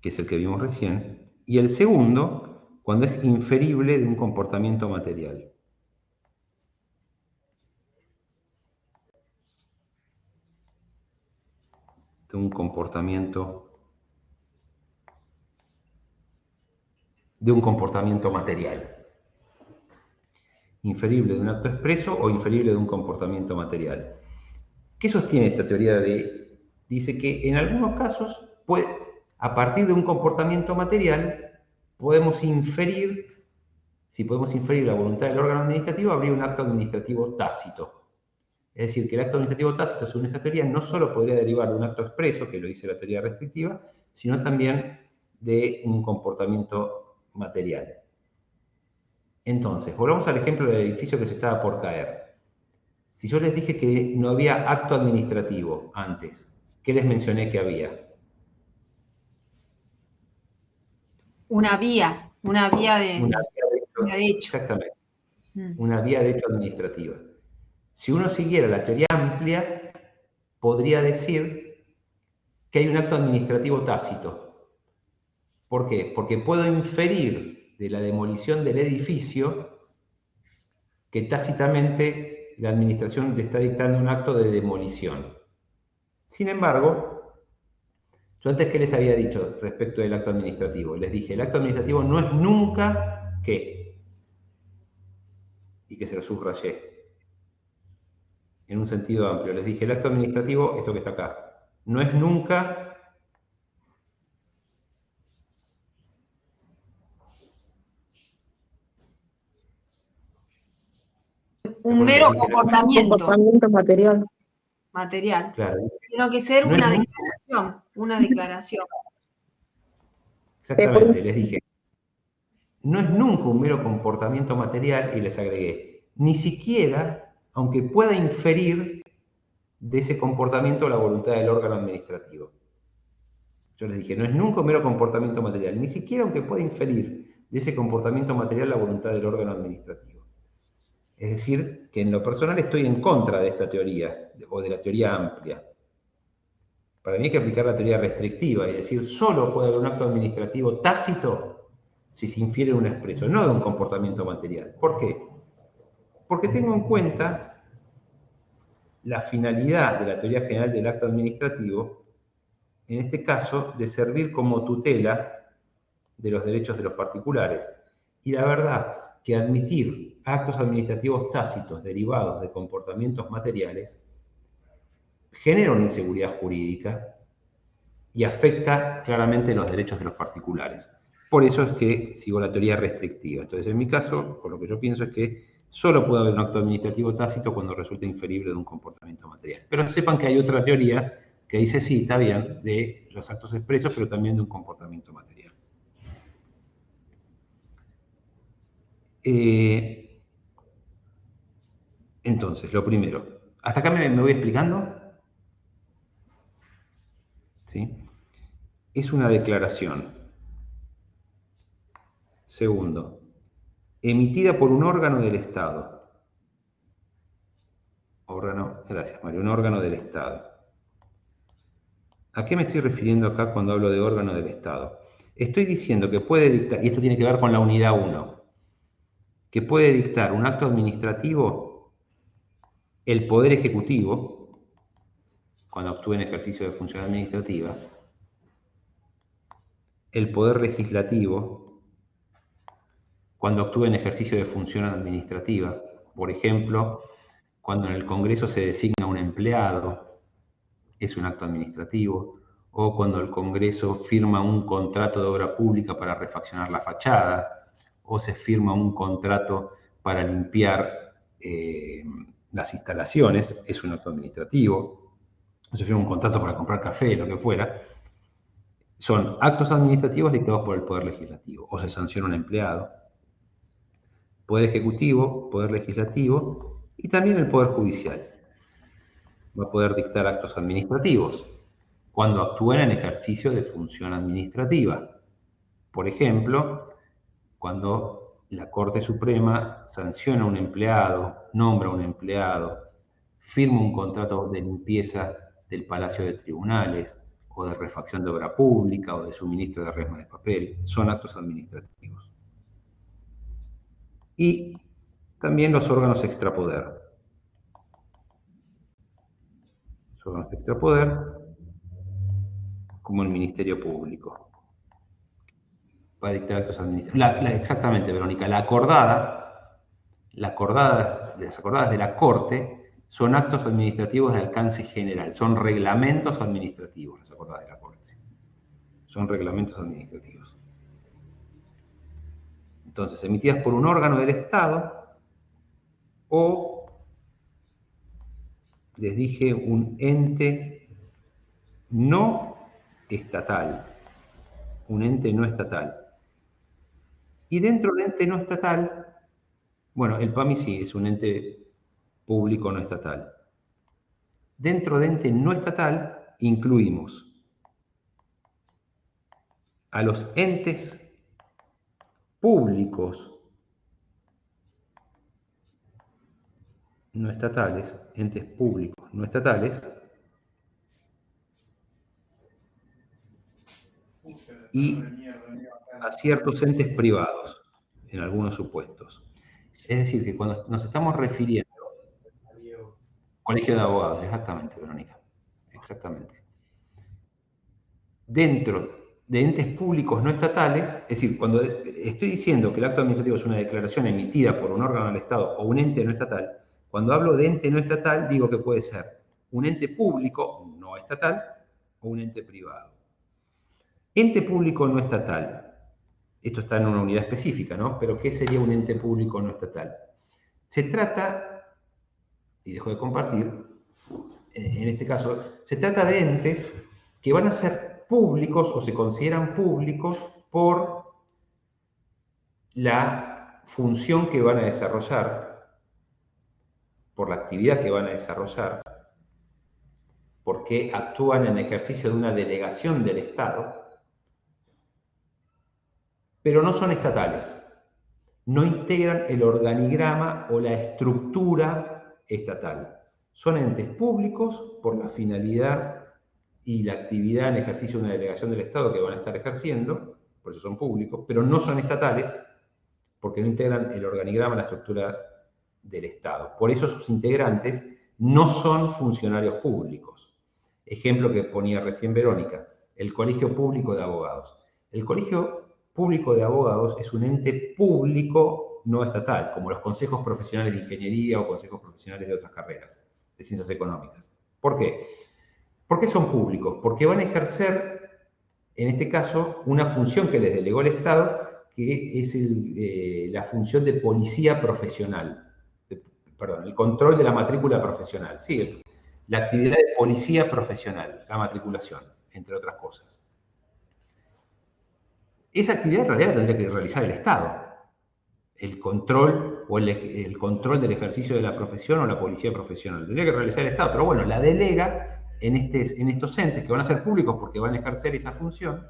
que es el que vimos recién, y el segundo, cuando es inferible de un comportamiento material. De un comportamiento material. Inferible de un acto expreso o inferible de un comportamiento material. ¿Qué sostiene esta teoría dice que en algunos casos, a partir de un comportamiento material, podemos inferir, si podemos inferir la voluntad del órgano administrativo, habría un acto administrativo tácito. Es decir, que el acto administrativo tácito, según esta teoría, no solo podría derivar de un acto expreso, que lo dice la teoría restrictiva, sino también de un comportamiento material. Entonces, volvamos al ejemplo del edificio que se estaba por caer. Si yo les dije que no había acto administrativo antes, ¿qué les mencioné que había? Una vía de hecho. Exactamente. Una vía de hecho administrativa. Si uno siguiera la teoría amplia, podría decir que hay un acto administrativo tácito. ¿Por qué? Porque puedo inferir de la demolición del edificio que tácitamente la administración le está dictando un acto de demolición. Sin embargo, yo antes, ¿qué les había dicho respecto del acto administrativo? Les dije, el acto administrativo no es nunca ¿qué? Y que se lo subrayé. En un sentido amplio. Les dije, el acto administrativo, esto que está acá, no es nunca un mero comportamiento material. Claro. Tiene que ser No una declaración. Exactamente, les dije, no es nunca un mero comportamiento material, y les agregué, ni siquiera, aunque pueda inferir de ese comportamiento la voluntad del órgano administrativo. Yo les dije, no es nunca un mero comportamiento material, ni siquiera aunque pueda inferir de ese comportamiento material la voluntad del órgano administrativo. Es decir, que en lo personal estoy en contra de esta teoría, o de la teoría amplia. Para mí hay que aplicar la teoría restrictiva y decir, solo puede haber un acto administrativo tácito si se infiere un expreso, no de un comportamiento material. ¿Por qué? Porque tengo en cuenta la finalidad de la teoría general del acto administrativo, en este caso, de servir como tutela de los derechos de los particulares. Y la verdad que admitir actos administrativos tácitos derivados de comportamientos materiales genera una inseguridad jurídica y afecta claramente los derechos de los particulares. Por eso es que sigo la teoría restrictiva. Entonces, en mi caso, por lo que yo pienso es que solo puede haber un acto administrativo tácito cuando resulta inferible de un comportamiento material. Pero sepan que hay otra teoría que dice, sí, está bien, de los actos expresos, pero también de un comportamiento material. Entonces, lo primero, ¿hasta acá me voy explicando? ¿Sí? Es una declaración. Segundo, emitida por un órgano del Estado. Gracias Mario, un órgano del Estado. ¿A qué me estoy refiriendo acá cuando hablo de órgano del Estado? Estoy diciendo que puede dictar, y esto tiene que ver con la unidad 1, que puede dictar un acto administrativo el Poder Ejecutivo, cuando actúe en ejercicio de función administrativa, el Poder Legislativo, cuando actúe en ejercicio de función administrativa, por ejemplo, cuando en el Congreso se designa un empleado, es un acto administrativo, o cuando el Congreso firma un contrato de obra pública para refaccionar la fachada, o se firma un contrato para limpiar las instalaciones, es un acto administrativo, o se firma un contrato para comprar café, lo que fuera, son actos administrativos dictados por el Poder Legislativo, o se sanciona un empleado. Poder Ejecutivo, Poder Legislativo y también el Poder Judicial. Va a poder dictar actos administrativos cuando actúen en ejercicio de función administrativa. Por ejemplo, cuando la Corte Suprema sanciona a un empleado, nombra a un empleado, firma un contrato de limpieza del Palacio de Tribunales, o de refacción de obra pública, o de suministro de resma de papel, son actos administrativos. Y también los órganos extrapoder. Los órganos extrapoder, como el Ministerio Público. Va a dictar actos administrativos. Exactamente, Verónica. Las acordadas de la Corte son actos administrativos de alcance general. Son reglamentos administrativos, las acordadas de la Corte. Son reglamentos administrativos. Entonces, emitidas por un órgano del Estado o, les dije, un ente no estatal. Un ente no estatal. Y dentro de ente no estatal, bueno, el PAMI sí es un ente público no estatal. Dentro de ente no estatal incluimos a los entes públicos no estatales, entes públicos no estatales, y a ciertos entes privados, en algunos supuestos. Es decir, que cuando nos estamos refiriendo... Colegio de Abogados, exactamente, Verónica. Exactamente. Dentro de entes públicos no estatales, es decir, cuando estoy diciendo que el acto administrativo es una declaración emitida por un órgano del Estado o un ente no estatal, cuando hablo de ente no estatal, digo que puede ser un ente público no estatal o un ente privado. Ente público no estatal. Esto está en una unidad específica, ¿no? Pero ¿qué sería un ente público no estatal? Se trata, y dejo de compartir, en este caso, se trata de entes que van a ser públicos o se consideran públicos por la función que van a desarrollar, por la actividad que van a desarrollar, porque actúan en ejercicio de una delegación del Estado, pero no son estatales, no integran el organigrama o la estructura estatal. Son entes públicos por la finalidad y la actividad en ejercicio de una delegación del Estado que van a estar ejerciendo, por eso son públicos, pero no son estatales porque no integran el organigrama, la estructura del Estado. Por eso sus integrantes no son funcionarios públicos. Ejemplo que ponía recién Verónica, el Colegio Público de Abogados. El Colegio Público de Abogados es un ente público no estatal, como los consejos profesionales de ingeniería o consejos profesionales de otras carreras, de ciencias económicas. ¿Por qué? ¿Por qué son públicos? Porque van a ejercer, en este caso, una función que les delegó el Estado, que es la función de policía profesional. El control de la matrícula profesional. Sí, la actividad de policía profesional, la matriculación, entre otras cosas. Esa actividad en realidad la tendría que realizar el Estado. El control o el control del ejercicio de la profesión o la policía profesional. Tendría que realizar el Estado, pero bueno, la delega en estos entes que van a ser públicos porque van a ejercer esa función,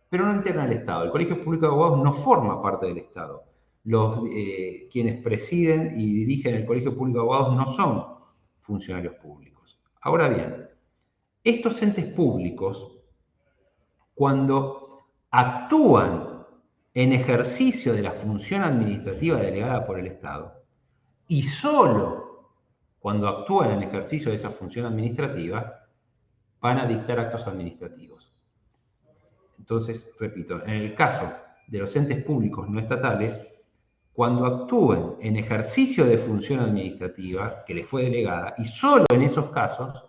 pero no integran al Estado. El Colegio Público de Abogados no forma parte del Estado. Quienes presiden y dirigen el Colegio Público de Abogados no son funcionarios públicos. Ahora bien, estos entes públicos, cuando actúan en ejercicio de la función administrativa delegada por el Estado, y solo cuando actúan en ejercicio de esa función administrativa, van a dictar actos administrativos. Entonces, repito, en el caso de los entes públicos no estatales, cuando actúen en ejercicio de función administrativa que les fue delegada, y solo en esos casos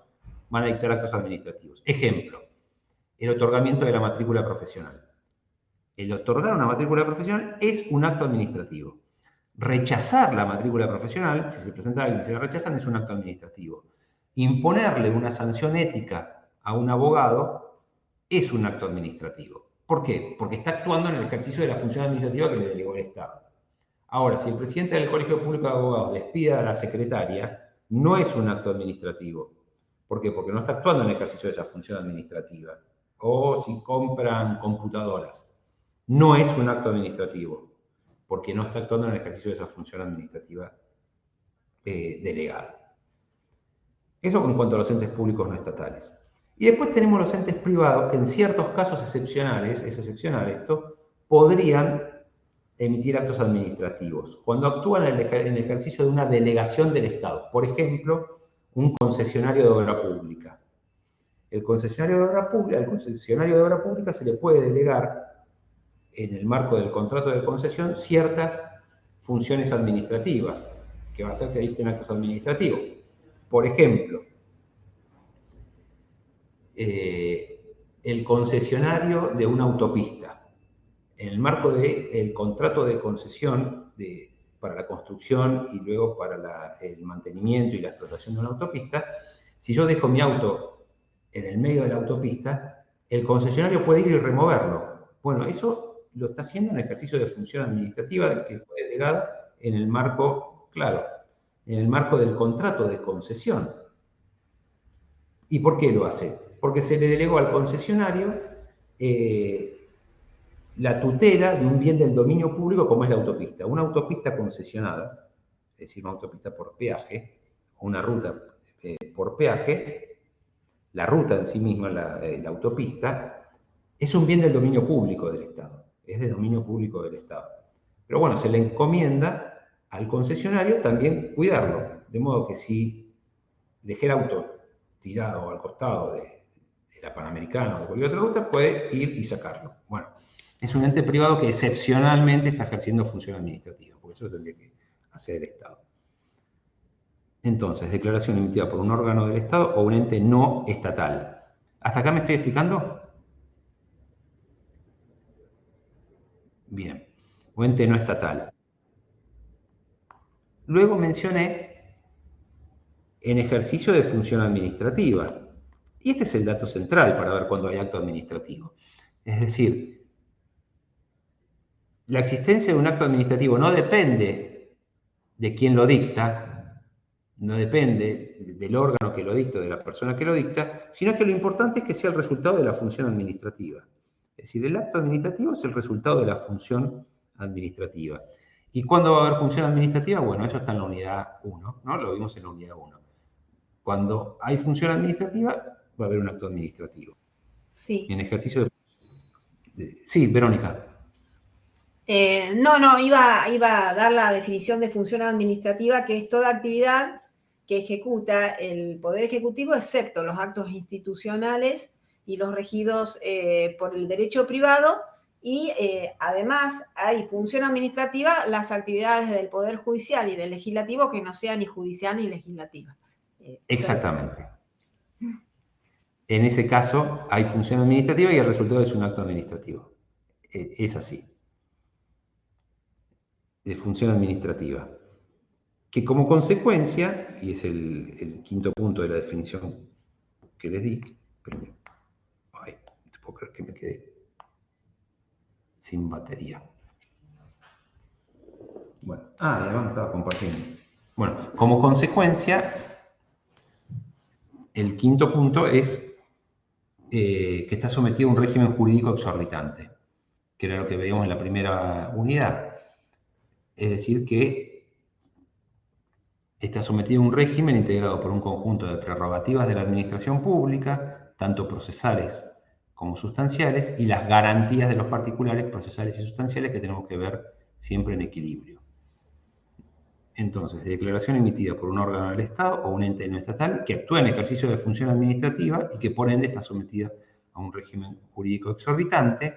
van a dictar actos administrativos. Ejemplo, el otorgamiento de la matrícula profesional. El otorgar una matrícula profesional es un acto administrativo. Rechazar la matrícula profesional, si se presenta alguien y se la rechazan, es un acto administrativo. Imponerle una sanción ética a un abogado es un acto administrativo. ¿Por qué? Porque está actuando en el ejercicio de la función administrativa que le delegó el Estado. Ahora, si el presidente del Colegio Público de Abogados despide a la secretaria, no es un acto administrativo. ¿Por qué? Porque no está actuando en el ejercicio de esa función administrativa. O si compran computadoras, no es un acto administrativo, porque no está actuando en el ejercicio de esa función administrativa delegada. Eso en cuanto a los entes públicos no estatales. Y después tenemos los entes privados que en ciertos casos excepcionales, es excepcional esto, podrían emitir actos administrativos cuando actúan en el ejercicio de una delegación del Estado. Por ejemplo, un concesionario de obra pública. Al concesionario de obra pública se le puede delegar, en el marco del contrato de concesión, ciertas funciones administrativas, que va a hacer que dicten actos administrativos. Por ejemplo, el concesionario de una autopista, en el marco del contrato de concesión para la construcción y luego para el mantenimiento y la explotación de una autopista, si yo dejo mi auto en el medio de la autopista, el concesionario puede ir y removerlo. Bueno, eso lo está haciendo en el ejercicio de función administrativa que fue delegada en el marco, claro, en el marco del contrato de concesión. ¿Y por qué lo hace? Porque se le delegó al concesionario la tutela de un bien del dominio público como es la autopista. Una autopista concesionada, es decir, una autopista por peaje, o una ruta por peaje, la ruta en sí misma, la autopista, es un bien del dominio público del Estado, es de dominio público del Estado. Pero bueno, se le encomienda al concesionario también cuidarlo, de modo que si dejé el auto tirado al costado de la Panamericana o de cualquier otra ruta, puede ir y sacarlo. Bueno, es un ente privado que excepcionalmente está ejerciendo función administrativa, porque eso lo tendría que hacer el Estado. Entonces, declaración emitida por un órgano del Estado o un ente no estatal. ¿Hasta acá me estoy explicando? Bien, un ente no estatal. Luego mencioné en ejercicio de función administrativa. Y este es el dato central para ver cuándo hay acto administrativo. Es decir, la existencia de un acto administrativo no depende de quién lo dicta, no depende del órgano que lo dicta, de la persona que lo dicta, sino que lo importante es que sea el resultado de la función administrativa. Es decir, el acto administrativo es el resultado de la función administrativa. ¿Y cuándo va a haber función administrativa? Bueno, eso está en la unidad 1, ¿no? Lo vimos en la unidad 1. Cuando hay función administrativa, va a haber un acto administrativo. Sí. En ejercicio de... Sí, Verónica. Iba a dar la definición de función administrativa, que es toda actividad que ejecuta el Poder Ejecutivo, excepto los actos institucionales y los regidos por el derecho privado, y además hay función administrativa las actividades del Poder Judicial y del Legislativo que no sean ni judicial ni legislativa. Exactamente. En ese caso hay función administrativa y el resultado es un acto administrativo. Es así. De función administrativa. que como consecuencia, y es el quinto punto de la definición que les di, primero, ay, no puedo creer que me quedé sin batería. Bueno, además me estaba compartiendo. Bueno, como consecuencia, el quinto punto es que está sometido a un régimen jurídico exorbitante, que era lo que veíamos en la primera unidad. Es decir, que está sometido a un régimen integrado por un conjunto de prerrogativas de la administración pública, tanto procesales como sustanciales, y las garantías de los particulares, procesales y sustanciales, que tenemos que ver siempre en equilibrio. Entonces, declaración emitida por un órgano del Estado o un ente no estatal que actúa en ejercicio de función administrativa y que por ende está sometida a un régimen jurídico exorbitante,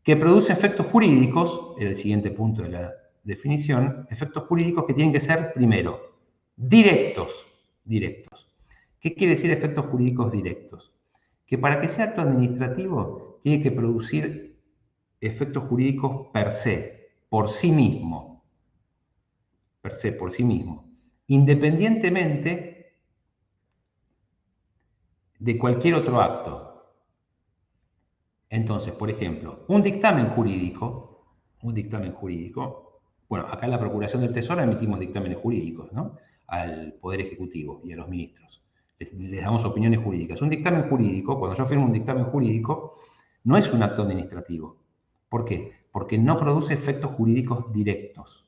que produce efectos jurídicos, era el siguiente punto de la definición, efectos jurídicos que tienen que ser, primero, directos. ¿Qué quiere decir efectos jurídicos directos? Que para que sea acto administrativo tiene que producir efectos jurídicos per se, por sí mismo. Independientemente de cualquier otro acto. Entonces, por ejemplo, un dictamen jurídico, bueno, acá en la Procuración del Tesoro emitimos dictámenes jurídicos, ¿no? Al Poder Ejecutivo y a los ministros. Les damos opiniones jurídicas. Un dictamen jurídico, cuando yo firmo un dictamen jurídico, no es un acto administrativo. ¿Por qué? Porque no produce efectos jurídicos directos.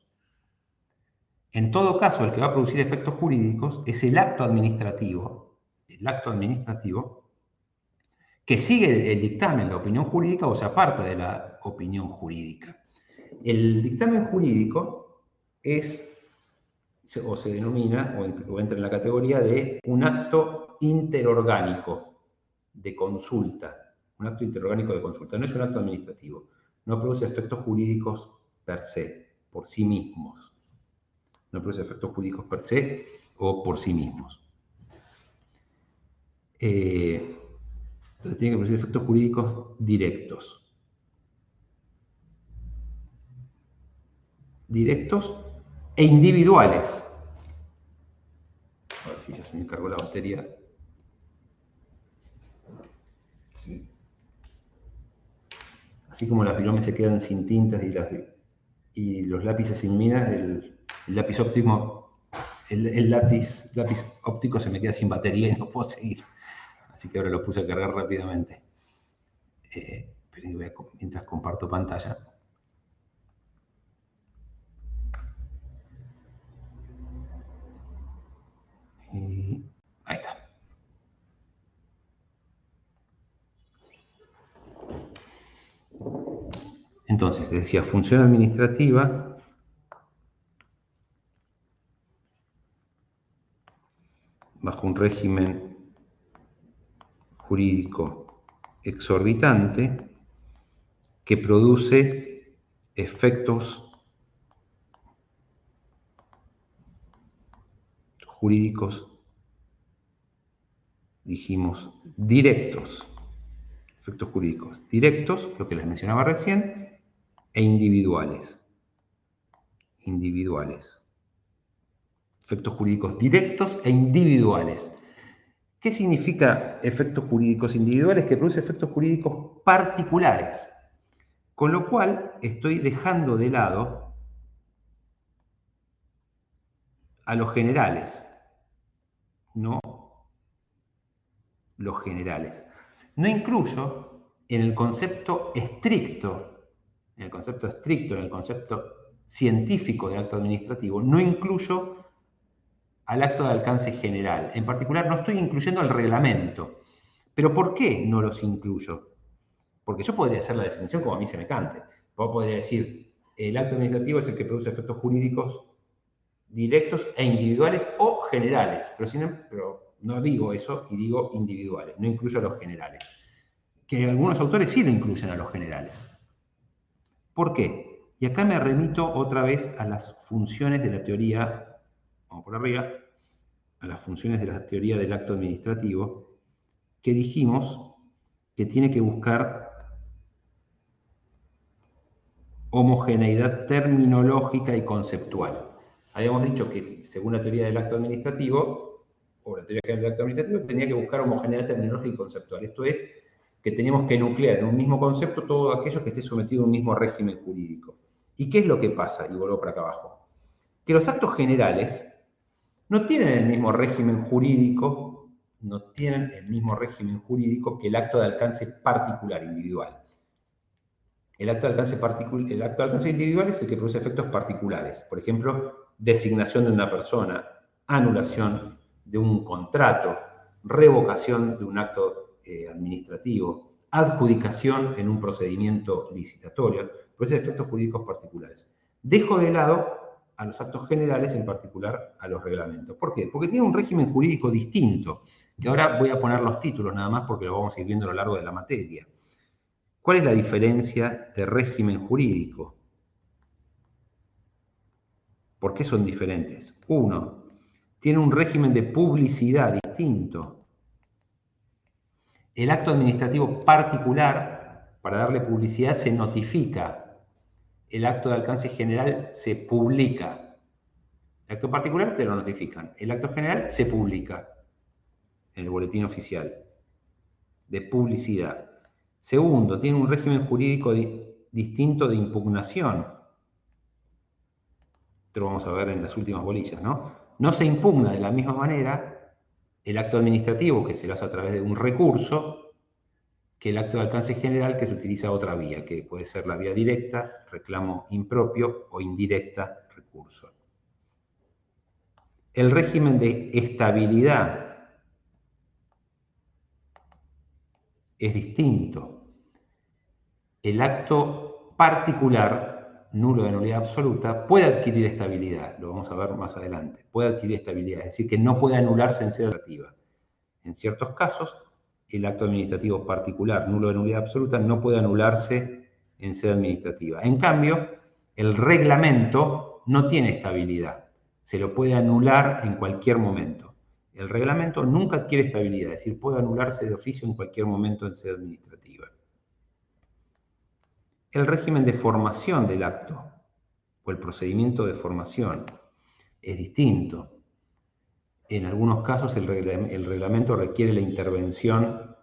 En todo caso, el que va a producir efectos jurídicos es el acto administrativo que sigue el dictamen, la opinión jurídica, o se aparta de la opinión jurídica. El dictamen jurídico se denomina, o entra en la categoría de un acto interorgánico de consulta. Un acto interorgánico de consulta, no es un acto administrativo. No produce efectos jurídicos per se, por sí mismos. No produce efectos jurídicos per se o por sí mismos. Entonces tiene que producir efectos jurídicos directos. Directos e individuales. A ver si ya se me cargó la batería. Sí. Así como las pilomes se quedan sin tintas y los lápices sin minas, el lápiz óptico, el lápiz óptico se me queda sin batería y no puedo seguir. Así que ahora lo puse a cargar rápidamente. Pero mientras comparto pantalla. Y ahí está. Entonces, decía, función administrativa bajo un régimen jurídico exorbitante que produce efectos jurídicos, dijimos, directos. Efectos jurídicos directos, lo que les mencionaba recién, e individuales. Efectos jurídicos directos e individuales. ¿Qué significa efectos jurídicos individuales? Que produce efectos jurídicos particulares. Con lo cual estoy dejando de lado a los generales. No los generales. No incluyo en el concepto estricto, en el concepto científico de acto administrativo, no incluyo al acto de alcance general. En particular, no estoy incluyendo el reglamento. ¿Pero por qué no los incluyo? Porque yo podría hacer la definición como a mí se me cante. Yo podría decir, el acto administrativo es el que produce efectos jurídicos directos e individuales o generales. Pero no digo eso y digo individuales, no incluyo a los generales. Que algunos autores sí lo incluyen a los generales. ¿Por qué? Y acá me remito otra vez a las funciones de la teoría, vamos por arriba, a las funciones de la teoría del acto administrativo, que dijimos que tiene que buscar homogeneidad terminológica y conceptual. habíamos dicho que según la teoría del acto administrativo, o la teoría general del acto administrativo, tenía que buscar homogeneidad terminológica y conceptual. Esto es, que teníamos que nuclear en un mismo concepto todo aquello que esté sometido a un mismo régimen jurídico. ¿Y qué es lo que pasa? Y vuelvo para acá abajo. Que los actos generales no tienen el mismo régimen jurídico, que el acto de alcance particular, individual. El acto de alcance individual es el que produce efectos particulares. Por ejemplo, designación de una persona, anulación de un contrato, revocación de un acto administrativo, adjudicación en un procedimiento licitatorio, produce efectos jurídicos particulares. Dejo de lado a los actos generales, en particular a los reglamentos. ¿Por qué? Porque tiene un régimen jurídico distinto, que ahora voy a poner los títulos nada más porque lo vamos a ir viendo a lo largo de la materia. ¿Cuál es la diferencia de régimen jurídico? ¿Por qué son diferentes? Uno, tiene un régimen de publicidad distinto. El acto administrativo particular, para darle publicidad, se notifica. El acto de alcance general se publica. El acto particular te lo notifican. El acto general se publica en el boletín oficial de publicidad. Segundo, tiene un régimen jurídico distinto de impugnación. Esto lo vamos a ver en las últimas bolillas, ¿no? No se impugna de la misma manera el acto administrativo, que se lo hace a través de un recurso, que el acto de alcance general, que se utiliza otra vía, que puede ser la vía directa, reclamo impropio, o indirecta, recurso. El régimen de estabilidad es distinto. El acto particular, nulo de nulidad absoluta, puede adquirir estabilidad, lo vamos a ver más adelante, puede adquirir estabilidad, es decir, que no puede anularse en sede administrativa. En ciertos casos, el acto administrativo particular, nulo de nulidad absoluta, no puede anularse en sede administrativa. En cambio, el reglamento no tiene estabilidad, se lo puede anular en cualquier momento. El reglamento nunca adquiere estabilidad, es decir, puede anularse de oficio en cualquier momento en sede administrativa. El régimen de formación del acto, o el procedimiento de formación, es distinto. En algunos casos el reglamento requiere la intervención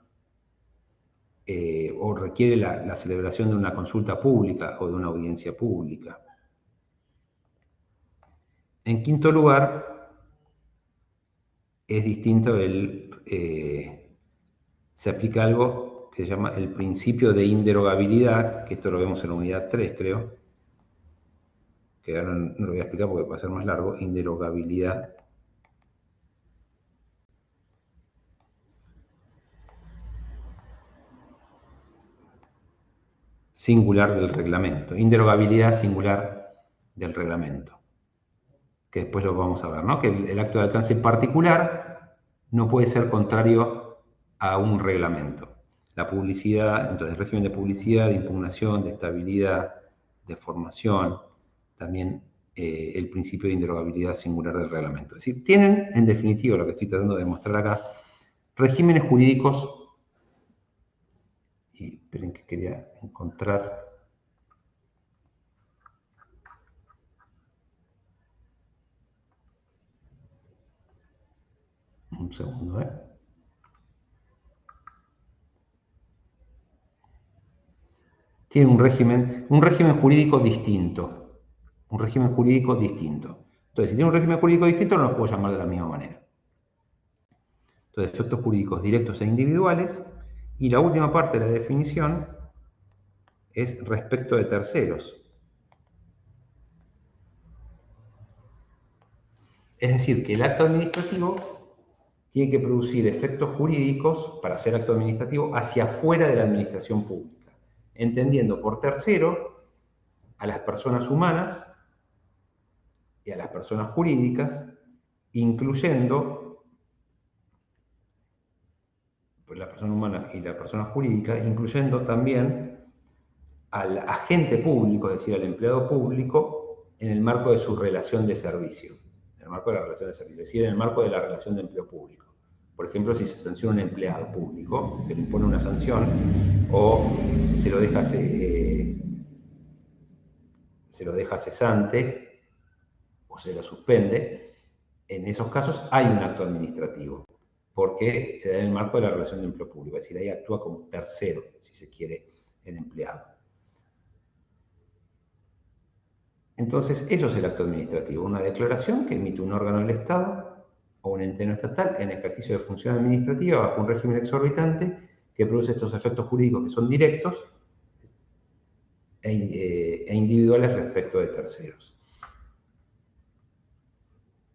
o requiere la celebración de una consulta pública o de una audiencia pública. En quinto lugar, es distinto se aplica algo que se llama el principio de inderogabilidad, que esto lo vemos en la unidad 3, creo, que ahora no lo voy a explicar porque va a ser más largo. Inderogabilidad singular del reglamento, inderogabilidad singular del reglamento, que después lo vamos a ver, ¿no? Que el acto de alcance particular no puede ser contrario a un reglamento. La publicidad, entonces, régimen de publicidad, de impugnación, de estabilidad, de formación, también el principio de inderogabilidad singular del reglamento. Es decir, tienen, en definitiva, lo que estoy tratando de demostrar acá, regímenes jurídicos. Y esperen que quería encontrar. Un segundo, Tiene un régimen jurídico distinto. Un régimen jurídico distinto. Entonces, si tiene un régimen jurídico distinto, no lo puedo llamar de la misma manera. Entonces, efectos jurídicos directos e individuales. Y la última parte de la definición es respecto de terceros. Es decir, que el acto administrativo tiene que producir efectos jurídicos, para ser acto administrativo, hacia afuera de la administración pública, entendiendo por tercero a las personas humanas y a las personas jurídicas, incluyendo pues, la persona humana y la persona jurídica, incluyendo también al agente público, es decir, al empleado público, en el marco de su relación de servicio. En el marco de la relación de servicio, es decir, en el marco de la relación de empleo público. Por ejemplo, si se sanciona un empleado público, se le impone una sanción o se lo deja cesante o se lo suspende, en esos casos hay un acto administrativo, porque se da en el marco de la relación de empleo público, es decir, ahí actúa como tercero, si se quiere, el empleado. Entonces, eso es el acto administrativo, una declaración que emite un órgano del Estado o un ente no estatal en ejercicio de función administrativa bajo un régimen exorbitante que produce estos efectos jurídicos que son directos e individuales respecto de terceros.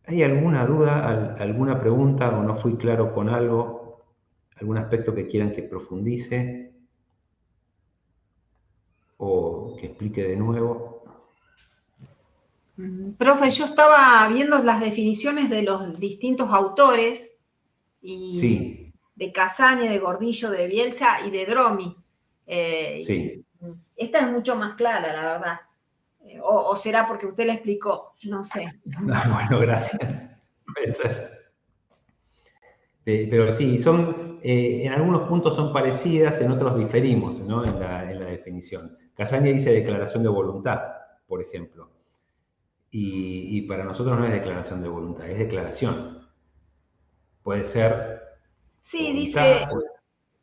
¿Hay alguna duda, alguna pregunta o no fui claro con algo? ¿Algún aspecto que quieran que profundice o que explique de nuevo? Profe, yo estaba viendo las definiciones de los distintos autores y Sí. de Casaña, de Gordillo, de Bielsa y de Dromi. Sí. Esta es mucho más clara, la verdad. O será porque usted la explicó, no sé. Bueno, gracias. Puede ser. Pero sí, en algunos puntos son parecidas, en otros diferimos, ¿no? en la definición. Casaña dice declaración de voluntad, por ejemplo. Y para nosotros no es declaración de voluntad, es declaración. Puede ser. Sí, voluntad, dice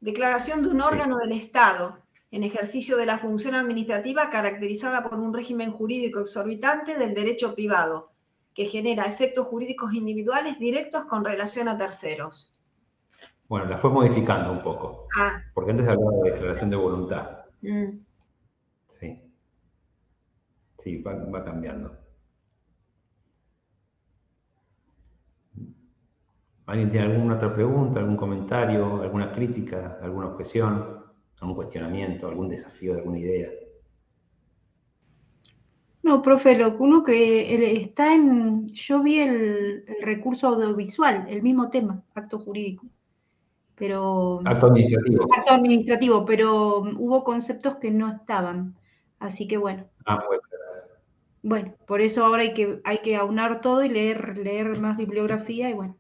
declaración de un órgano del Estado en ejercicio de la función administrativa caracterizada por un régimen jurídico exorbitante del derecho privado, que genera efectos jurídicos individuales directos con relación a terceros. Bueno, la fue modificando un poco, porque antes hablaba de declaración de voluntad. Sí. Sí, va cambiando. ¿Alguien tiene alguna otra pregunta, algún comentario, alguna crítica, alguna objeción, algún cuestionamiento, algún desafío de alguna idea? No, profe, lo uno que está en... Yo vi el recurso audiovisual, el mismo tema, acto jurídico, pero... Acto administrativo. Acto administrativo, pero hubo conceptos que no estaban, así que bueno. Puede ser. Bueno, por eso ahora hay que aunar todo y leer más bibliografía y bueno.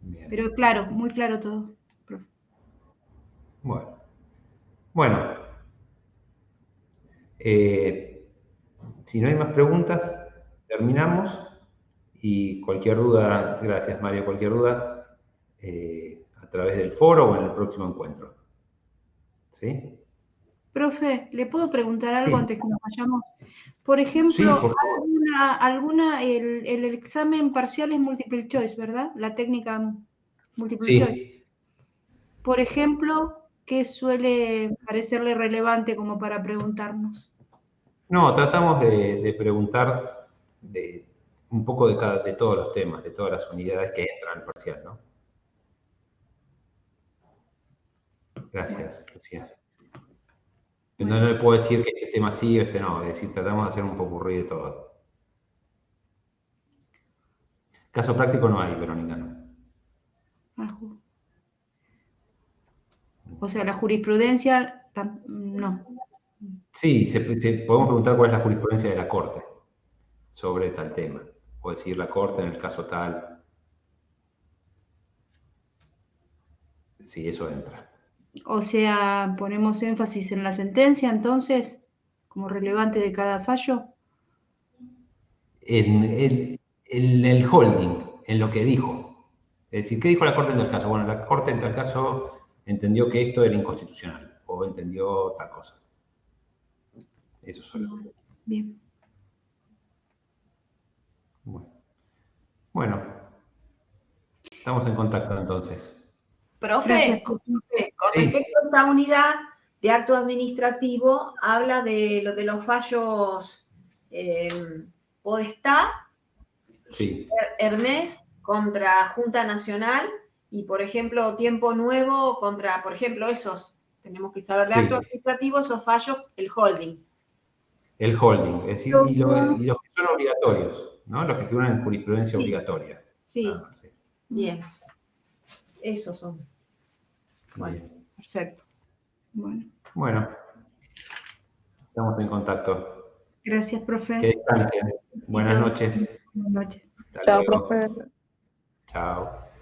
Bien. Pero claro, muy claro todo, profe. Bueno. Si no hay más preguntas, terminamos. Y cualquier duda, gracias Mario, cualquier duda a través del foro o en el próximo encuentro. ¿Sí? Profe, ¿le puedo preguntar algo Sí. antes que nos vayamos? Por ejemplo, Sí, por favor. el examen parcial es multiple choice, ¿verdad? La técnica multiple Sí. choice. Por ejemplo, ¿qué suele parecerle relevante como para preguntarnos? No, tratamos de preguntar un poco de todos los temas, de todas las unidades que entran al parcial, ¿no? Gracias, Lucía. No le puedo decir que este tema sí o este no, es decir, tratamos de hacer un popurrí de todo. Caso práctico no hay, Verónica, no. O sea, la jurisprudencia, no. Sí, podemos preguntar cuál es la jurisprudencia de la Corte sobre tal tema. O decir la Corte en el caso tal. Sí, eso entra. O sea, ponemos énfasis en la sentencia, entonces, como relevante de cada fallo. En el holding, en lo que dijo. Es decir, ¿qué dijo la Corte en tal caso? Bueno, la Corte en tal caso entendió que esto era inconstitucional o entendió tal cosa. Eso solo. Bien. Bueno. Estamos en contacto entonces. Profe, con respecto a esta unidad de acto administrativo, habla de lo de los fallos Podestá, Hermes contra Junta Nacional y, por ejemplo, Tiempo Nuevo contra, por ejemplo, esos, tenemos que saber de acto administrativo, esos fallos, el holding. El holding, es decir, y los que son obligatorios, ¿no? Los que figuran en jurisprudencia obligatoria. Sí. Bien. Esos son. Bueno, perfecto. Bueno, estamos en contacto. Gracias, profe. Que descansen. Buenas noches. Buenas noches. Chao, profe. Chao.